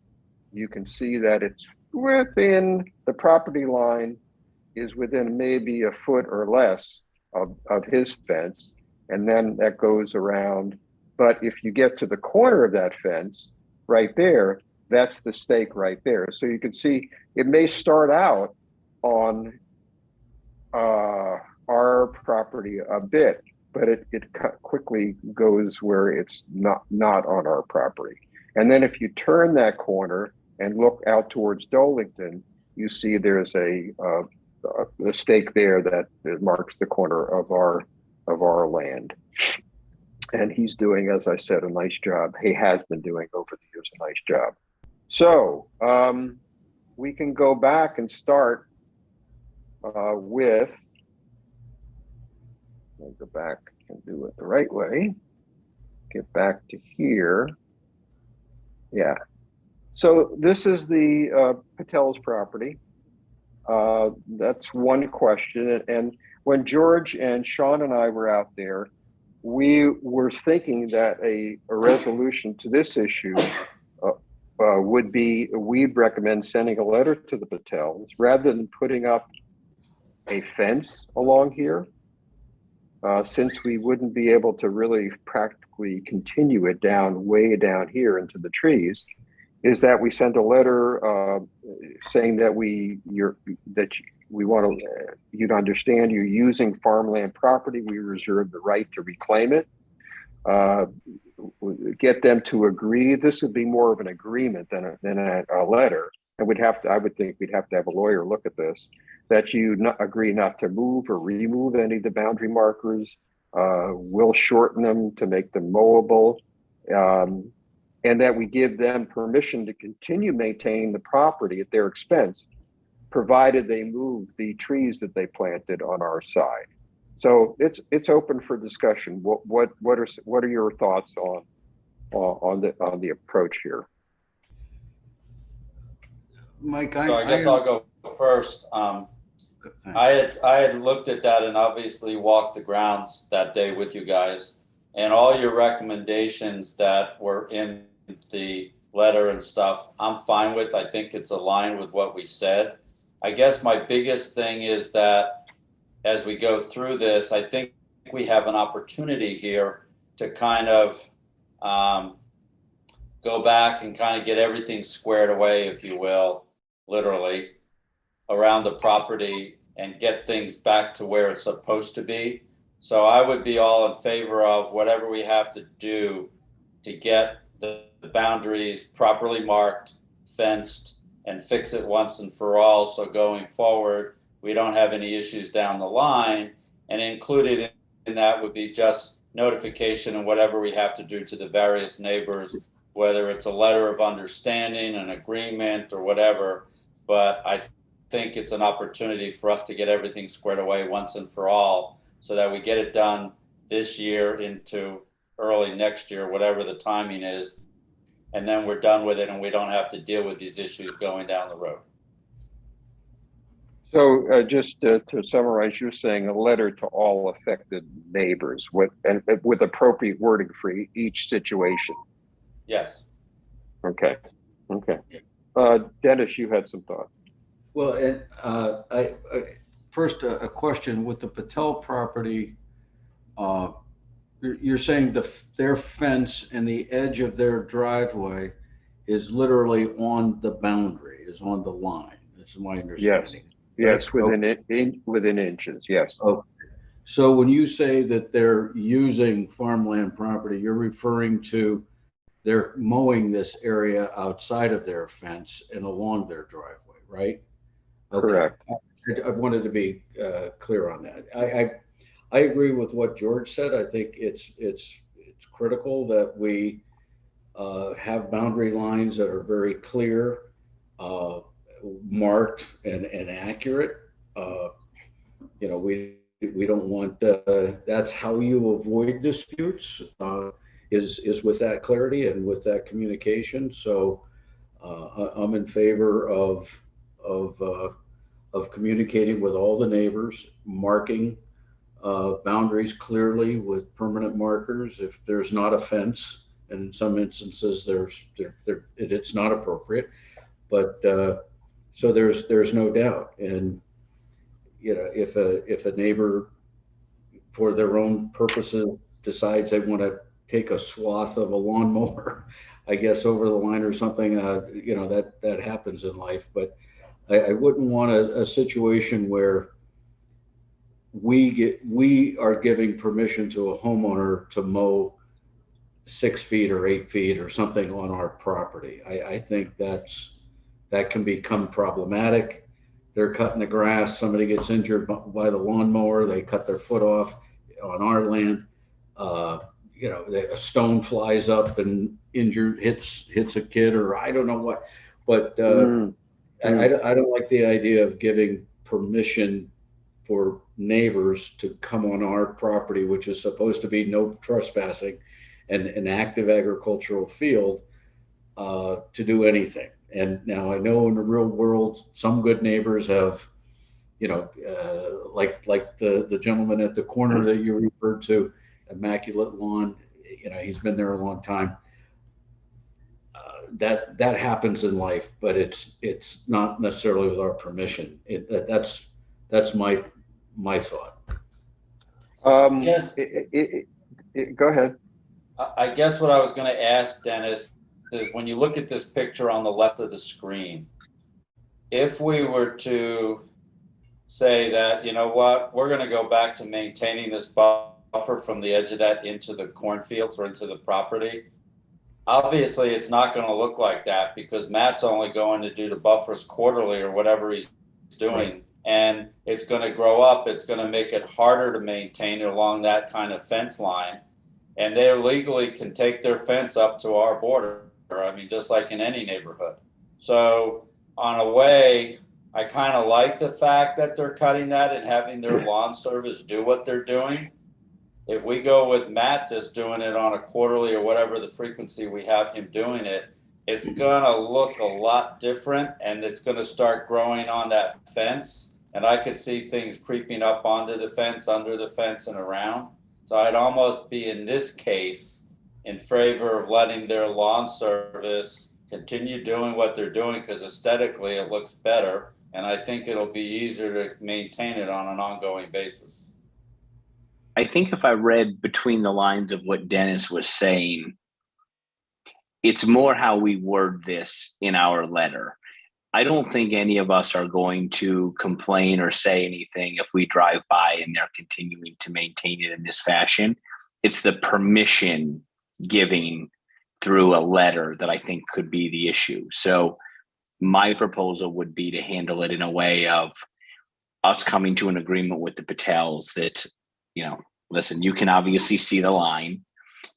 you can see that it's within the property line, is within maybe a foot or less of his fence. And then that goes around. But if you get to the corner of that fence right there, that's the stake right there. So you can see it may start out on our property a bit, but it quickly goes where it's not on our property. And then if you turn that corner and look out towards Dolington, you see there's a stake there that marks the corner of our land. And he's doing, as I said, a nice job. He has been doing over the years a nice job. So we can go back and start with, I'll go back and do it the right way. Get back to here. Yeah. So this is the Patel's property. That's one question. And when George and Sean and I were out there, we were thinking that a resolution to this issue would be, we'd recommend sending a letter to the Patels rather than putting up a fence along here, since we wouldn't be able to really practically continue it way down here into the trees, is that we send a letter saying that we want you to understand you're using farmland property. We reserve the right to reclaim it. get them to agree. This would be more of an agreement than a letter. And I would think we'd have to have a lawyer look at this, that you agree not to move or remove any of the boundary markers, will shorten them to make them mowable, and that we give them permission to continue maintaining the property at their expense, provided they move the trees that they planted on our side. So it's open for discussion. What are your thoughts on the approach here? Mike, So I guess I'll go first. I had looked at that and obviously walked the grounds that day with you guys, and all your recommendations that were in the letter and stuff, I'm fine with. I think it's aligned with what we said. I guess my biggest thing is that as we go through this, I think we have an opportunity here to kind of go back and kind of get everything squared away, if you will, literally, around the property and get things back to where it's supposed to be. So I would be all in favor of whatever we have to do to get the boundaries properly marked, fenced, and fix it once and for all. So going forward, we don't have any issues down the line. And included in that would be just notification and whatever we have to do to the various neighbors, whether it's a letter of understanding, an agreement, or whatever. But I think it's an opportunity for us to get everything squared away once and for all, so that we get it done this year into early next year, whatever the timing is, and then we're done with it and we don't have to deal with these issues going down the road. So just to summarize, you're saying a letter to all affected neighbors with appropriate wording for each situation. Yes. Okay. Dennis, you had some thoughts. Well, and I first a question with the Patel property. You're saying their fence and the edge of their driveway is literally on the boundary, is on the line. That's my understanding. Yes, within inches. Yes. Okay. So when you say that they're using farmland property, you're referring to they're mowing this area outside of their fence and along their driveway, right? Okay. Correct. I wanted to be clear on that. I agree with what George said. I think it's critical that we have boundary lines that are very clear, marked, and accurate. We don't want that's how you avoid disputes. Is with that clarity and with that communication. So I'm in favor of communicating with all the neighbors, marking boundaries clearly with permanent markers. If there's not a fence, and in some instances it's not appropriate, but so there's no doubt. And if a neighbor, for their own purposes, decides they want to take a swath of a lawnmower, I guess, over the line or something, that happens in life. But I wouldn't want a situation where we are giving permission to a homeowner to mow 6 feet or 8 feet or something on our property. I think that can become problematic. They're cutting the grass, somebody gets injured by the lawnmower, they cut their foot off on our land. A stone flies up and hits a kid, or I don't know what, but I don't like the idea of giving permission for neighbors to come on our property, which is supposed to be no trespassing and an active agricultural field, to do anything. And now I know in the real world, some good neighbors have, like the gentleman at the corner that you referred to, immaculate lawn. He's been there a long time. That happens in life, but it's not necessarily with our permission. That's my thought. Yes. Go ahead. I guess what I was going to ask, Dennis, is when you look at this picture on the left of the screen, if we were to say that, we're going to go back to maintaining this buffer from the edge of that into the cornfields or into the property. Obviously, it's not going to look like that because Matt's only going to do the buffers quarterly or whatever he's doing. Right. And it's going to grow up. It's going to make it harder to maintain along that kind of fence line. And they legally can take their fence up to our border. I mean, just like in any neighborhood. So on a way, I kind of like the fact that they're cutting that and having their lawn service do what they're doing. If we go with Matt just doing it on a quarterly or whatever the frequency we have him doing it, it's going to look a lot different and it's going to start growing on that fence. And I could see things creeping up onto the fence, under the fence, and around. So I'd almost be, in this case, in favor of letting their lawn service continue doing what they're doing because aesthetically it looks better. And I think it'll be easier to maintain it on an ongoing basis. I think if I read between the lines of what Dennis was saying, it's more how we word this in our letter. I don't think any of us are going to complain or say anything if we drive by and they're continuing to maintain it in this fashion. It's the permission giving through a letter that I think could be the issue. So my proposal would be to handle it in a way of us coming to an agreement with the Patels that, you know, listen, you can obviously see the line.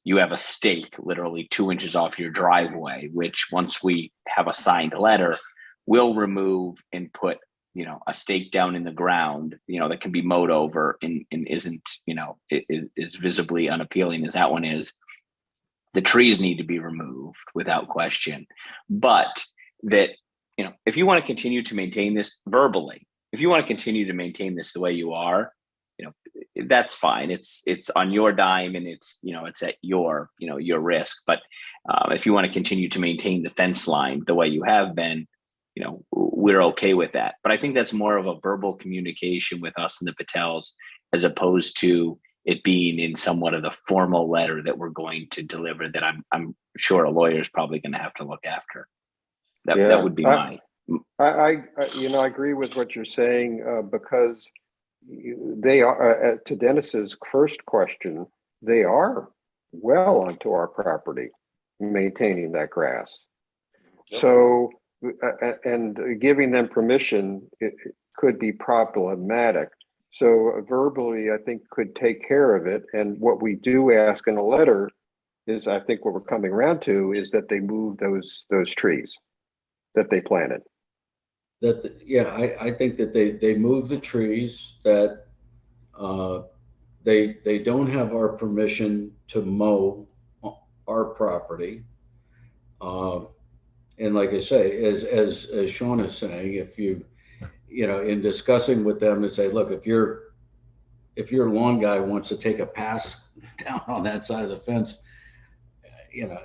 You have a stake literally 2 inches off your driveway, which once we have a signed letter, we'll remove and put, you know, a stake down in the ground, you know, that can be mowed over and isn't, you know, is visibly unappealing as that one is. The trees need to be removed without question. But that, you know, if you want to continue to maintain this verbally, if you want to continue to maintain this the way you are, you know, that's fine. It's on your dime and it's, you know, it's at your, you know, your risk. But if you want to continue to maintain the fence line the way you have been, you know, we're okay with that. But I think that's more of a verbal communication with us and the Patels, as opposed to it being in somewhat of the formal letter that we're going to deliver that I'm sure a lawyer is probably going to have to look after. That would be my. I you know, I agree with what you're saying because they are, to Dennis's first question, they are well onto our property, maintaining that grass. Yep. So, and giving them permission, it could be problematic. So verbally, I think could take care of it. And what we do ask in a letter is, I think what we're coming around to is that they move those trees that they planted. I think that they move the trees, that they don't have our permission to mow our property. And like I say, as Sean is saying, if you know, in discussing with them and say, look, if your lawn guy wants to take a pass down on that side of the fence, you know,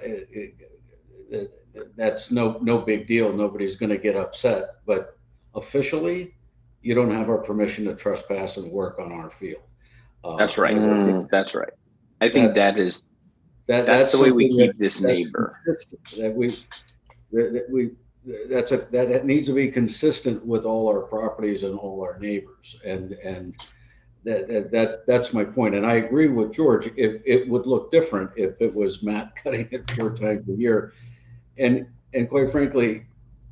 that's no big deal. Nobody's going to get upset. But officially, you don't have our permission to trespass and work on our field. That's right. That's right. I think that's the way we keep this neighbor. That needs to be consistent with all our properties and all our neighbors, and that's my point. And I agree with George. It would look different if it was Matt cutting it 4 times a year, and quite frankly,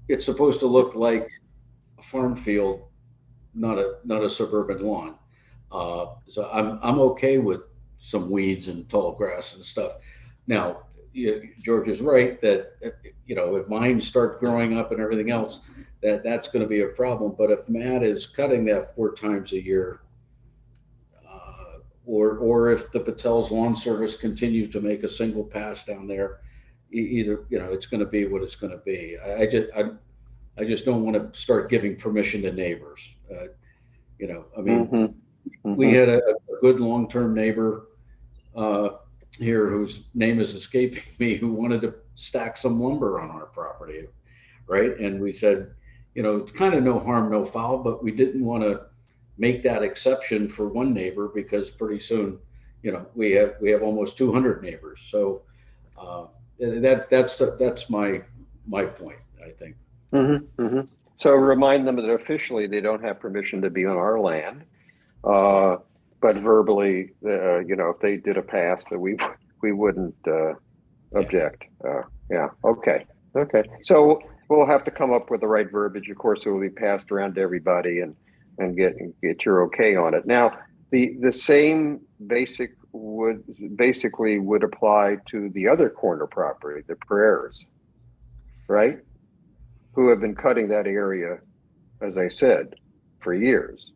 it's supposed to look like a farm field, not a suburban lawn. So I'm okay with some weeds and tall grass and stuff. Now, George is right that, you know, if mines start growing up and everything else, that's going to be a problem. But if Matt is cutting that 4 times a year, or if the Patel's lawn service continues to make a single pass down there, either, you know, it's going to be what it's going to be. I just don't want to start giving permission to neighbors. You know, I mean, we had a good long-term neighbor here whose name is escaping me, who wanted to stack some lumber on our property, right? And we said, you know, it's kind of no harm, no foul, but we didn't want to make that exception for one neighbor because pretty soon, you know, we have almost 200 neighbors. So that's my point, I think. So remind them that officially they don't have permission to be on our land. but verbally, if they did a pass, that we wouldn't object. Yeah. Okay. So we'll have to come up with the right verbiage. Of course, it will be passed around to everybody and get your okay on it. Now, the same basically would apply to the other corner property, the Pereiras, right? Who have been cutting that area, as I said, for years.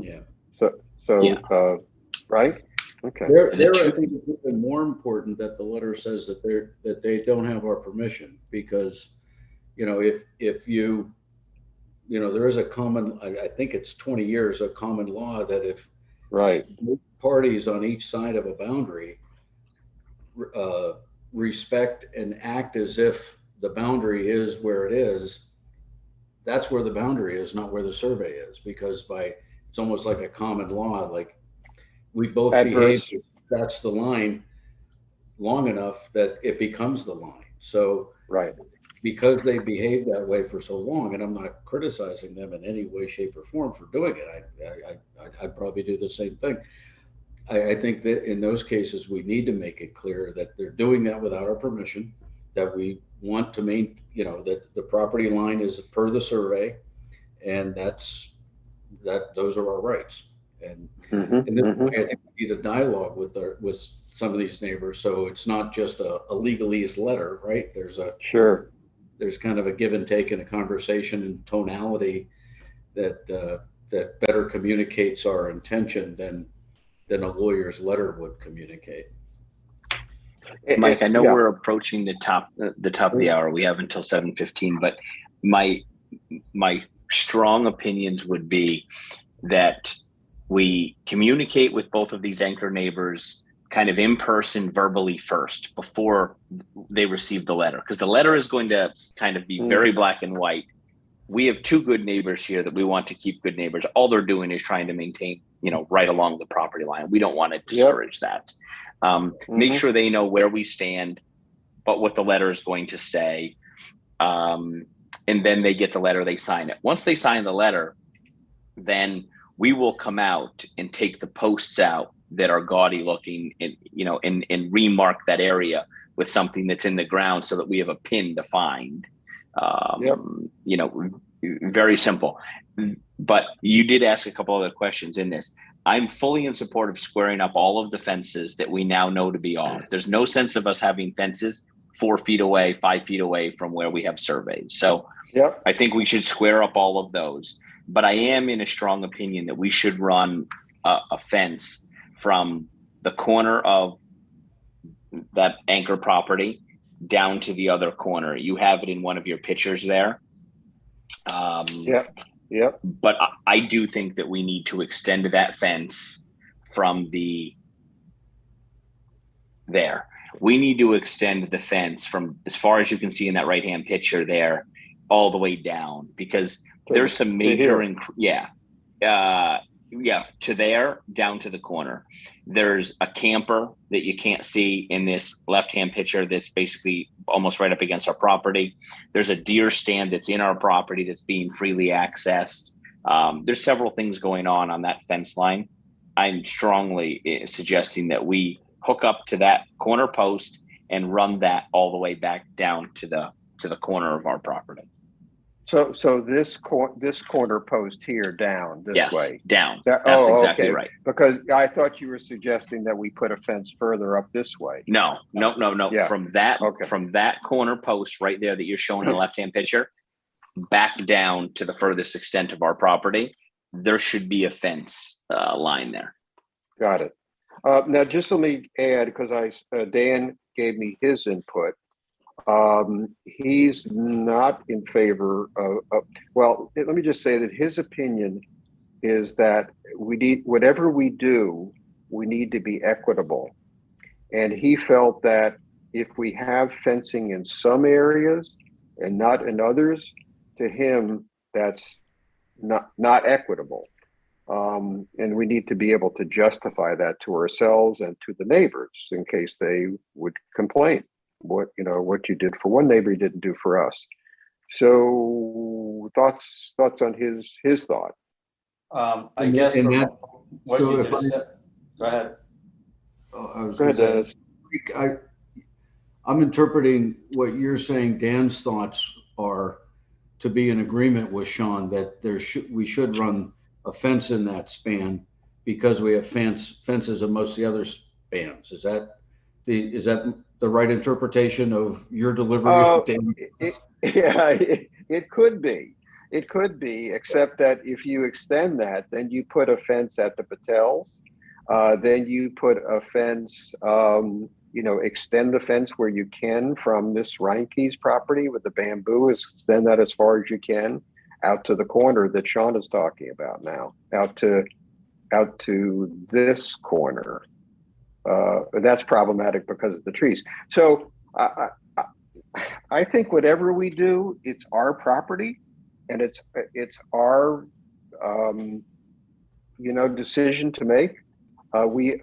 Yeah. So, right? Okay. There, I think it's even more important that the letter says that they don't have our permission, because, if you, there is a common, I think it's 20 years, a common law that if Right. parties on each side of a boundary respect and act as if the boundary is where it is, that's where the boundary is, not where the survey is, because it's almost like a common law, like we both behave, that's the line long enough that it becomes the line. So right, because they behave that way for so long, and I'm not criticizing them in any way, shape, or form for doing it. I'd probably do the same thing. I think that in those cases, we need to make it clear that they're doing that without our permission, that we want to that the property line is per the survey, and those are our rights. And in this way, I think we need a dialogue with some of these neighbors, so it's not just a legalese letter, right? There's kind of a give and take in a conversation and tonality that better communicates our intention than a lawyer's letter would communicate. Mike, I know we're approaching the top of the hour. We have until 7:15, but my strong opinions would be that we communicate with both of these anchor neighbors kind of in person, verbally first, before they receive the letter, because the letter is going to kind of be very black and white. We have two good neighbors here that we want to keep good neighbors. All they're doing is trying to maintain, right along the property line. We don't want to discourage that. Make sure they know where we stand, but what the letter is going to say. And then they get the letter, they sign it. Once they sign the letter, then we will come out and take the posts out that are gaudy looking and remark that area with something that's in the ground so that we have a pin to find. Very simple. But you did ask a couple other questions in this. I'm fully in support of squaring up all of the fences that we now know to be off. There's no sense of us having fences 4 feet away, 5 feet away from where we have surveys. So I think we should square up all of those. But I am in a strong opinion that we should run a fence from the corner of that anchor property down to the other corner. You have it in one of your pictures there. But I do think that we need to extend that fence from there. We need to extend the fence from as far as you can see in that right-hand picture there, all the way down, because there's some major, to there, down to the corner. There's a camper that you can't see in this left-hand picture that's basically almost right up against our property. There's a deer stand that's in our property that's being freely accessed. There's several things going on that fence line. I'm strongly suggesting that we hook up to that corner post and run that all the way back down to the corner of our property. So this corner post here down this way. Down. That's exactly right. Because I thought you were suggesting that we put a fence further up this way. No. Yeah. From that corner post right there that you're showing in the left-hand picture, back down to the furthest extent of our property, there should be a fence line there. Got it. Now, just let me add, because Dan gave me his input. He's not in favor of, well, let me just say that his opinion is that whatever we do, we need to be equitable. And he felt that if we have fencing in some areas and not in others, to him, that's not equitable. And we need to be able to justify that to ourselves and to the neighbors in case they would complain. What you did for one neighbor, you didn't do for us. So thoughts on his thought. I And guess and from that, what so you if just I, said, go ahead. I was Go gonna ahead, say, Dennis. I'm interpreting what you're saying, Dan's thoughts are to be in agreement with Sean that we should run a fence in that span because we have fences in most of the other spans. Is that the right interpretation of your delivery Uh, of Dan? yeah, it could be. It could be, except that if you extend that, then you put a fence at the Patels. Then you put a fence, extend the fence where you can from this Reinke's property with the bamboo, extend that as far as you can out to the corner that Sean is talking about now, out to this corner. That's problematic because of the trees. So I think whatever we do, it's our property, and it's our decision to make. We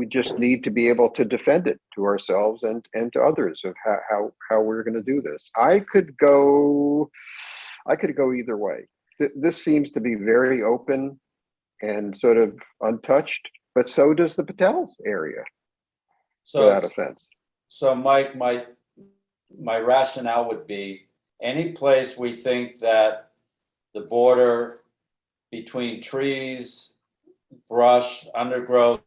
just need to be able to defend it to ourselves and to others of how we're going to do this. I could go either way. This seems to be very open and sort of untouched, but so does the Patels area without a fence. So Mike, my rationale would be any place we think that the border between trees, brush, undergrowth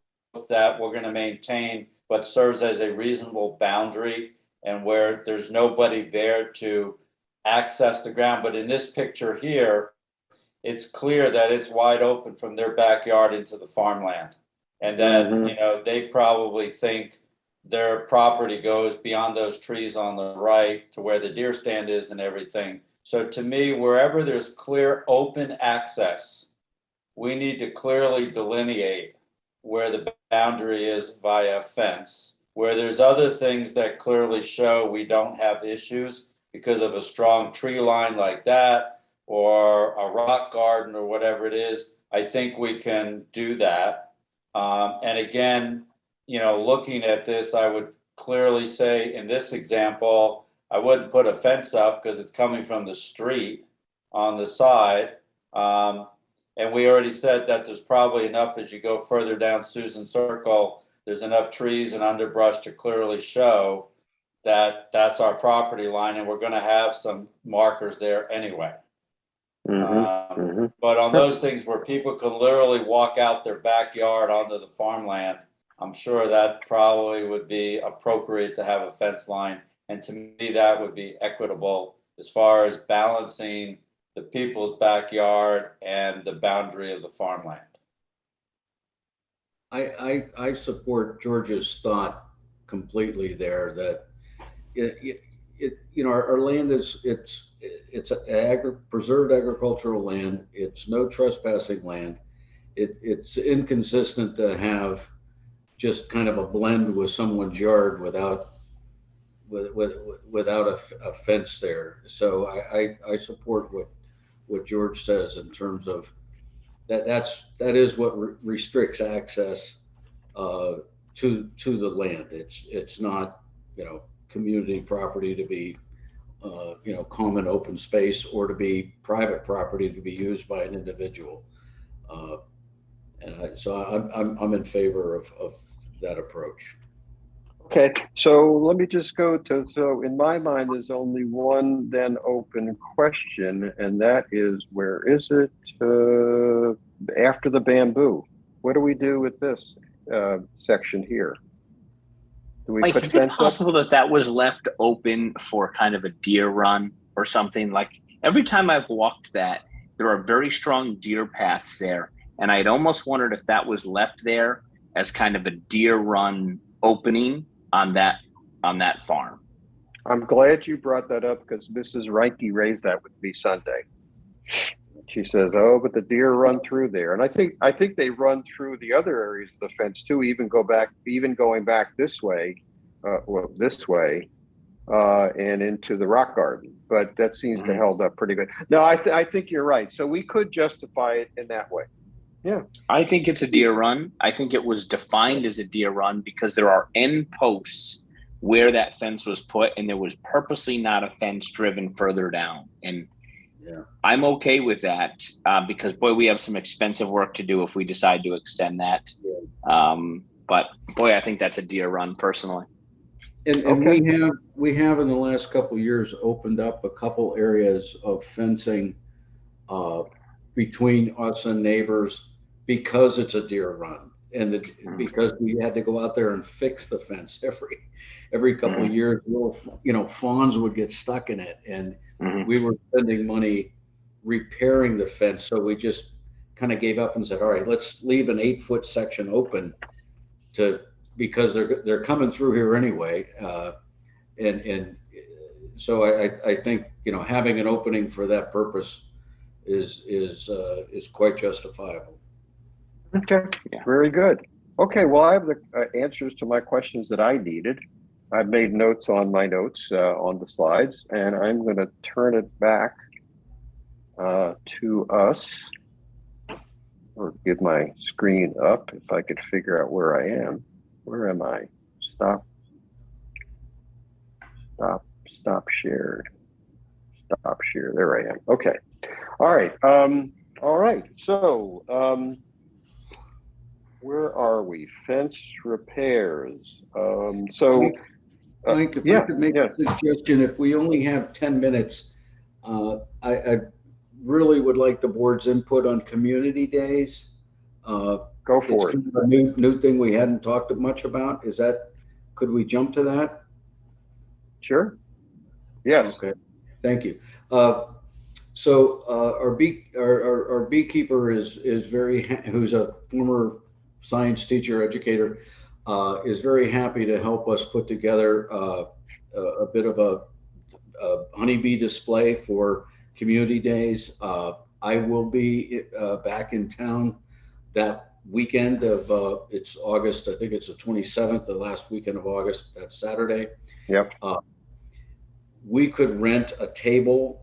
that we're going to maintain, but serves as a reasonable boundary and where there's nobody there to access the ground. But in this picture here, it's clear that it's wide open from their backyard into the farmland. And that, they probably think their property goes beyond those trees on the right to where the deer stand is and everything. So to me, wherever there's clear open access, we need to clearly delineate where the boundary is via fence. Where there's other things that clearly show we don't have issues because of a strong tree line like that or a rock garden or whatever it is, I think we can do that. And again, looking at this, I would clearly say in this example, I wouldn't put a fence up because it's coming from the street on the side. And we already said that there's probably enough as you go further down Susan Circle, there's enough trees and underbrush to clearly show that that's our property line and we're going to have some markers there anyway. But on those things where people can literally walk out their backyard onto the farmland, I'm sure that probably would be appropriate to have a fence line. And to me, that would be equitable as far as balancing the people's backyard and the boundary of the farmland. I support George's thought completely there that our land it's preserved agricultural land. It's no trespassing land. It's inconsistent to have just kind of a blend with someone's yard without a fence there. So I support what George says in terms of that is what restricts access to the land. It's not community property to be common open space or to be private property to be used by an individual. So I'm in favor of that approach. Okay, so let me just go to, so in my mind, there's only one then open question, and that is, where is it after the bamboo? What do we do with this section here? Do we Mike, put is it fence up? possible that was left open for kind of a deer run or something? Like every time I've walked that, there are very strong deer paths there. And I'd almost wondered if that was left there as kind of a deer run opening on that farm. I'm glad you brought that up because Mrs. Reinke raised that with me Sunday. She says, "Oh, but the deer run through there," and I think they run through the other areas of the fence too. Even going back this way, and into the rock garden. But that seems to held up pretty good. No, I think you're right. So we could justify it in that way. Yeah, I think it's a deer run. I think it was defined as a deer run because there are end posts where that fence was put, and there was purposely not a fence driven further down. And I'm okay with that because boy, we have some expensive work to do if we decide to extend that. But boy, I think that's a deer run personally. And Okay. we have in the last couple of years opened up a couple areas of fencing between us and neighbors because it's a deer run and because we had to go out there and fix the fence every couple of years. Little, fawns would get stuck in it, and we were spending money repairing the fence. So we just kind of gave up and said, all right, let's leave an 8-foot section open because they're coming through here anyway. And so I think, having an opening for that purpose is quite justifiable. Okay, very good. Okay, well, I have the answers to my questions that I needed. I've made notes on my notes on the slides, and I'm going to turn it back to us, or get my screen up if I could figure out where I am. Where am I? Stop shared. Stop share. There I am. Okay. All right. All right. So, where are we? Fence repairs. Mike, if I could make a suggestion, if we only have 10 minutes, I really would like the board's input on community days. Go for it. It's kind of a new thing we hadn't talked much about. Could we jump to that? Sure. Yes. Okay. Thank you. So our beekeeper who's a former science teacher, educator, is very happy to help us put together a bit of a honeybee display for community days. I will be back in town that weekend of it's August. I think it's the 27th, the last weekend of August. That's Saturday. Yep. We could rent a table.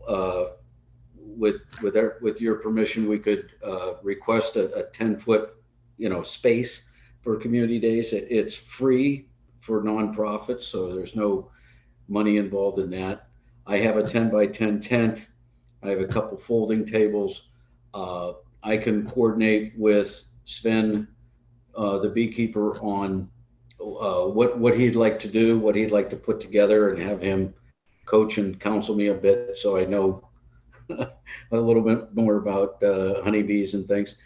With your permission, we could request a 10-foot, space for community days. It's free for nonprofits, so there's no money involved in that. I have a 10 by 10 tent. I have a couple folding tables. I can coordinate with Sven, the beekeeper, on what he'd like to do, what he'd like to put together, and have him coach and counsel me a bit so I know a little bit more about honeybees and things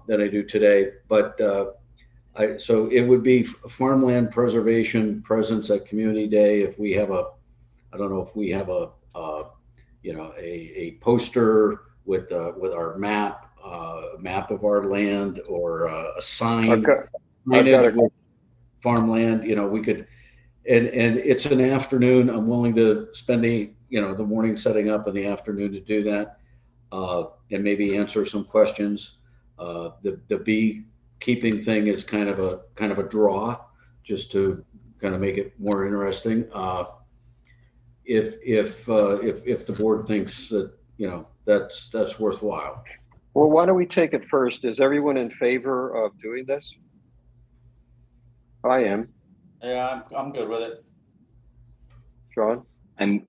than I do today. But so it would be farmland preservation presence at Community Day. If we have I don't know if we have a poster with our map, a map of our land, or a sign signage with farmland. We could, and it's an afternoon. I'm willing to spend the morning setting up and the afternoon to do that, and maybe answer some questions. The beekeeping thing is kind of a draw, just to kind of make it more interesting. If the board thinks that that's worthwhile. Well, why don't we take it first? Is everyone in favor of doing this? I am. Yeah, I'm good with it. Sean? I'm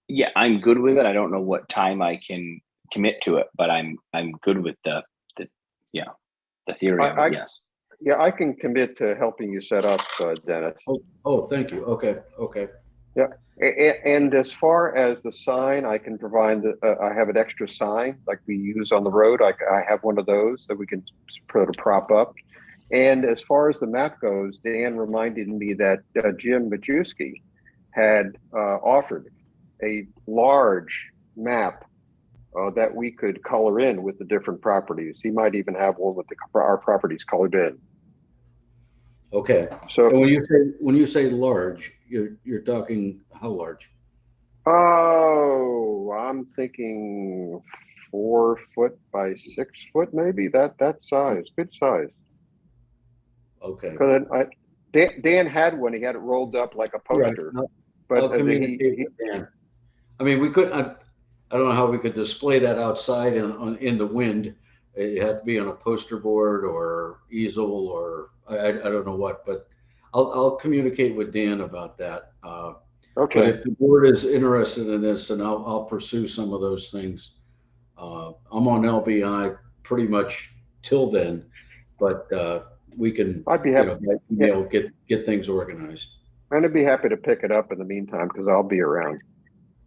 good with it. I don't know what time I can commit to it, but I'm good with the theory of it, yes. Yeah, I can commit to helping you set up, Dennis. Oh, thank you. Okay. Yeah, and as far as the sign, I can provide I have an extra sign like we use on the road. I have one of those that we can put a prop up. And as far as the map goes, Dan reminded me that Jim Majewski had offered a large map that we could color in with the different properties. He might even have one with our properties colored in. Okay. So when you say large, you're talking how large? Oh, I'm thinking 4 foot by 6 foot, maybe that size, good size. Okay. Because Dan had one. He had it rolled up like a poster. Right. But I'll communicate with Dan. I mean, we could. I don't know how we could display that outside in the wind. It had to be on a poster board or easel, or I don't know what. But I'll communicate with Dan about that. Okay. But if the board is interested in this, and I'll pursue some of those things. I'm on LBI pretty much till then, but we can, I'd be you happy. know, by email get things organized. And I'd be happy to pick it up in the meantime because I'll be around.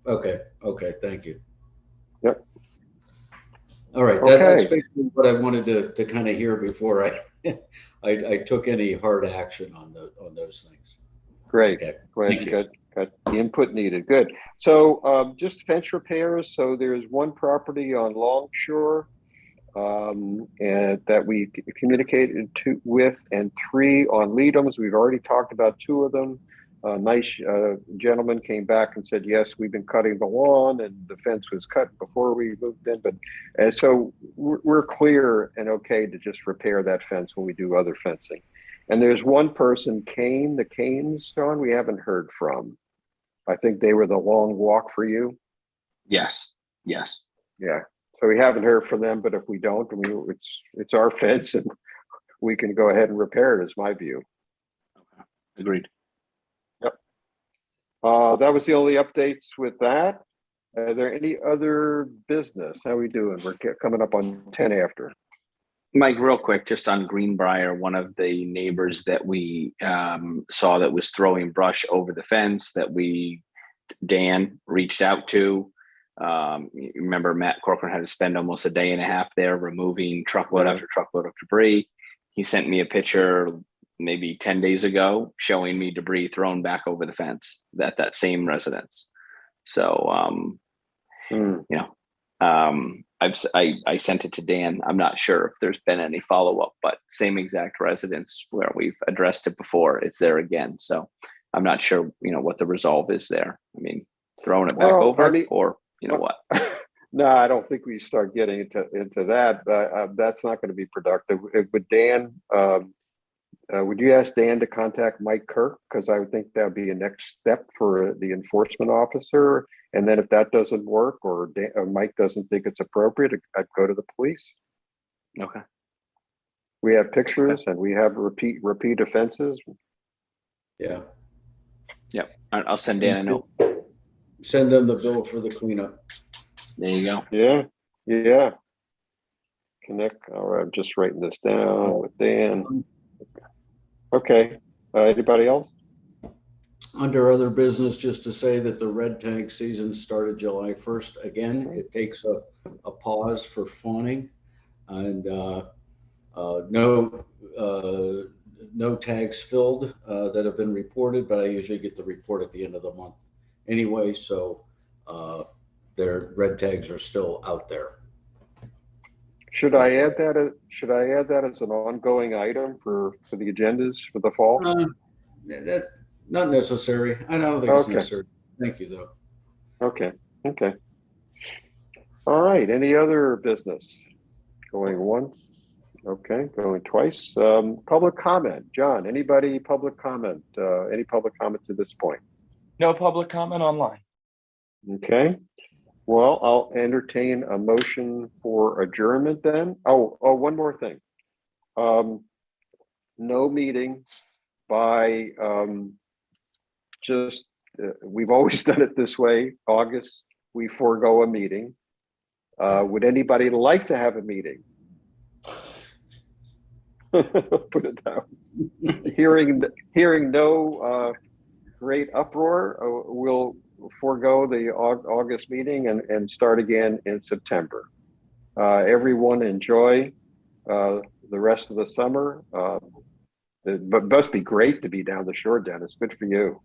Okay, thank you. Yep. All right, that's Okay. basically what I wanted to kind of hear before I took any hard action on those things. Great. Okay, Good. thank you. Good. Good. The input needed. Good. So just fence repairs. So there's one property on Longshore and that we communicated with, and 3 on Leadham's. We've already talked about 2 of them. A nice gentleman came back and said, yes, we've been cutting the lawn and the fence was cut before we moved in. But so we're clear and okay to just repair that fence when we do other fencing. And there's one person, Kane, the Canes, John, we haven't heard from. I think they were the long walk for you. Yes. Yeah. So we haven't heard from them, but if we don't, it's our fence and we can go ahead and repair it, is my view. Agreed. That was the only updates with that. Are there any other business? How are we doing? We're coming up on 10 after. Mike, real quick, just on Greenbrier, one of the neighbors that we saw that was throwing brush over the fence that Dan reached out to. You remember Matt Corcoran had to spend almost a day and a half there removing truckload after truckload of debris. He sent me a picture maybe 10 days ago showing me debris thrown back over the fence at that same residence. So, I sent it to Dan. I'm not sure if there's been any follow-up, but same exact residence where we've addressed it before, it's there again. So I'm not sure, what the resolve is there. I mean, throwing it back over, or what? No, I don't think we start getting into that. That's not going to be productive. With Dan, would you ask Dan to contact Mike Kirk? Because I would think that would be a next step for the enforcement officer. And then if that doesn't work, or Mike doesn't think it's appropriate, I'd go to the police. Okay. We have pictures and we have repeat offenses. Yeah. Yep. I'll send Dan a note. Send them the bill for the cleanup. There you go. Yeah. Connect. All right, I'm just writing this down with Dan. Okay. Anybody else? Under other business, just to say that the red tank season started July 1st. Again, it takes a pause for fawning, and no tags filled that have been reported, but I usually get the report at the end of the month anyway, so their red tags are still out there. Should I add that as an ongoing item for the agendas for the fall? That not necessary. I don't think it's necessary. Thank you, though. Okay. All right. Any other business? Going once. Okay. Going twice. Public comment. John, anybody public comment? Any public comment to this point? No public comment online. Okay. Well, I'll entertain a motion for adjournment then. Oh, one more thing. No meeting by we've always done it this way. August, we forego a meeting. Would anybody like to have a meeting? Put it down. Hearing no great uproar, we'll forego the August meeting and start again in September. Everyone enjoy the rest of the summer. It must be great to be down the shore, Dennis. Good for you.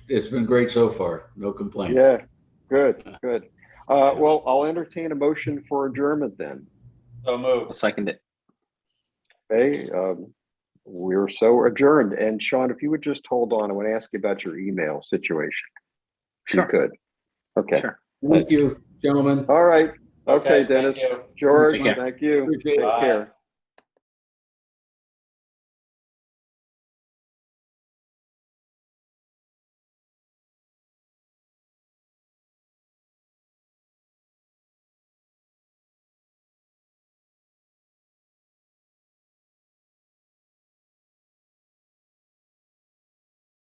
It's been great so far. No complaints. Yeah, good. Well, I'll entertain a motion for adjournment then. So moved. I'll second it. Okay, we're so adjourned. And Sean, if you would just hold on, I want to ask you about your email situation. Sure. You could. Okay. Sure. Thank you, gentlemen. All right. Okay, Thank Dennis. you. George, Take care. thank you. Appreciate it. Take care.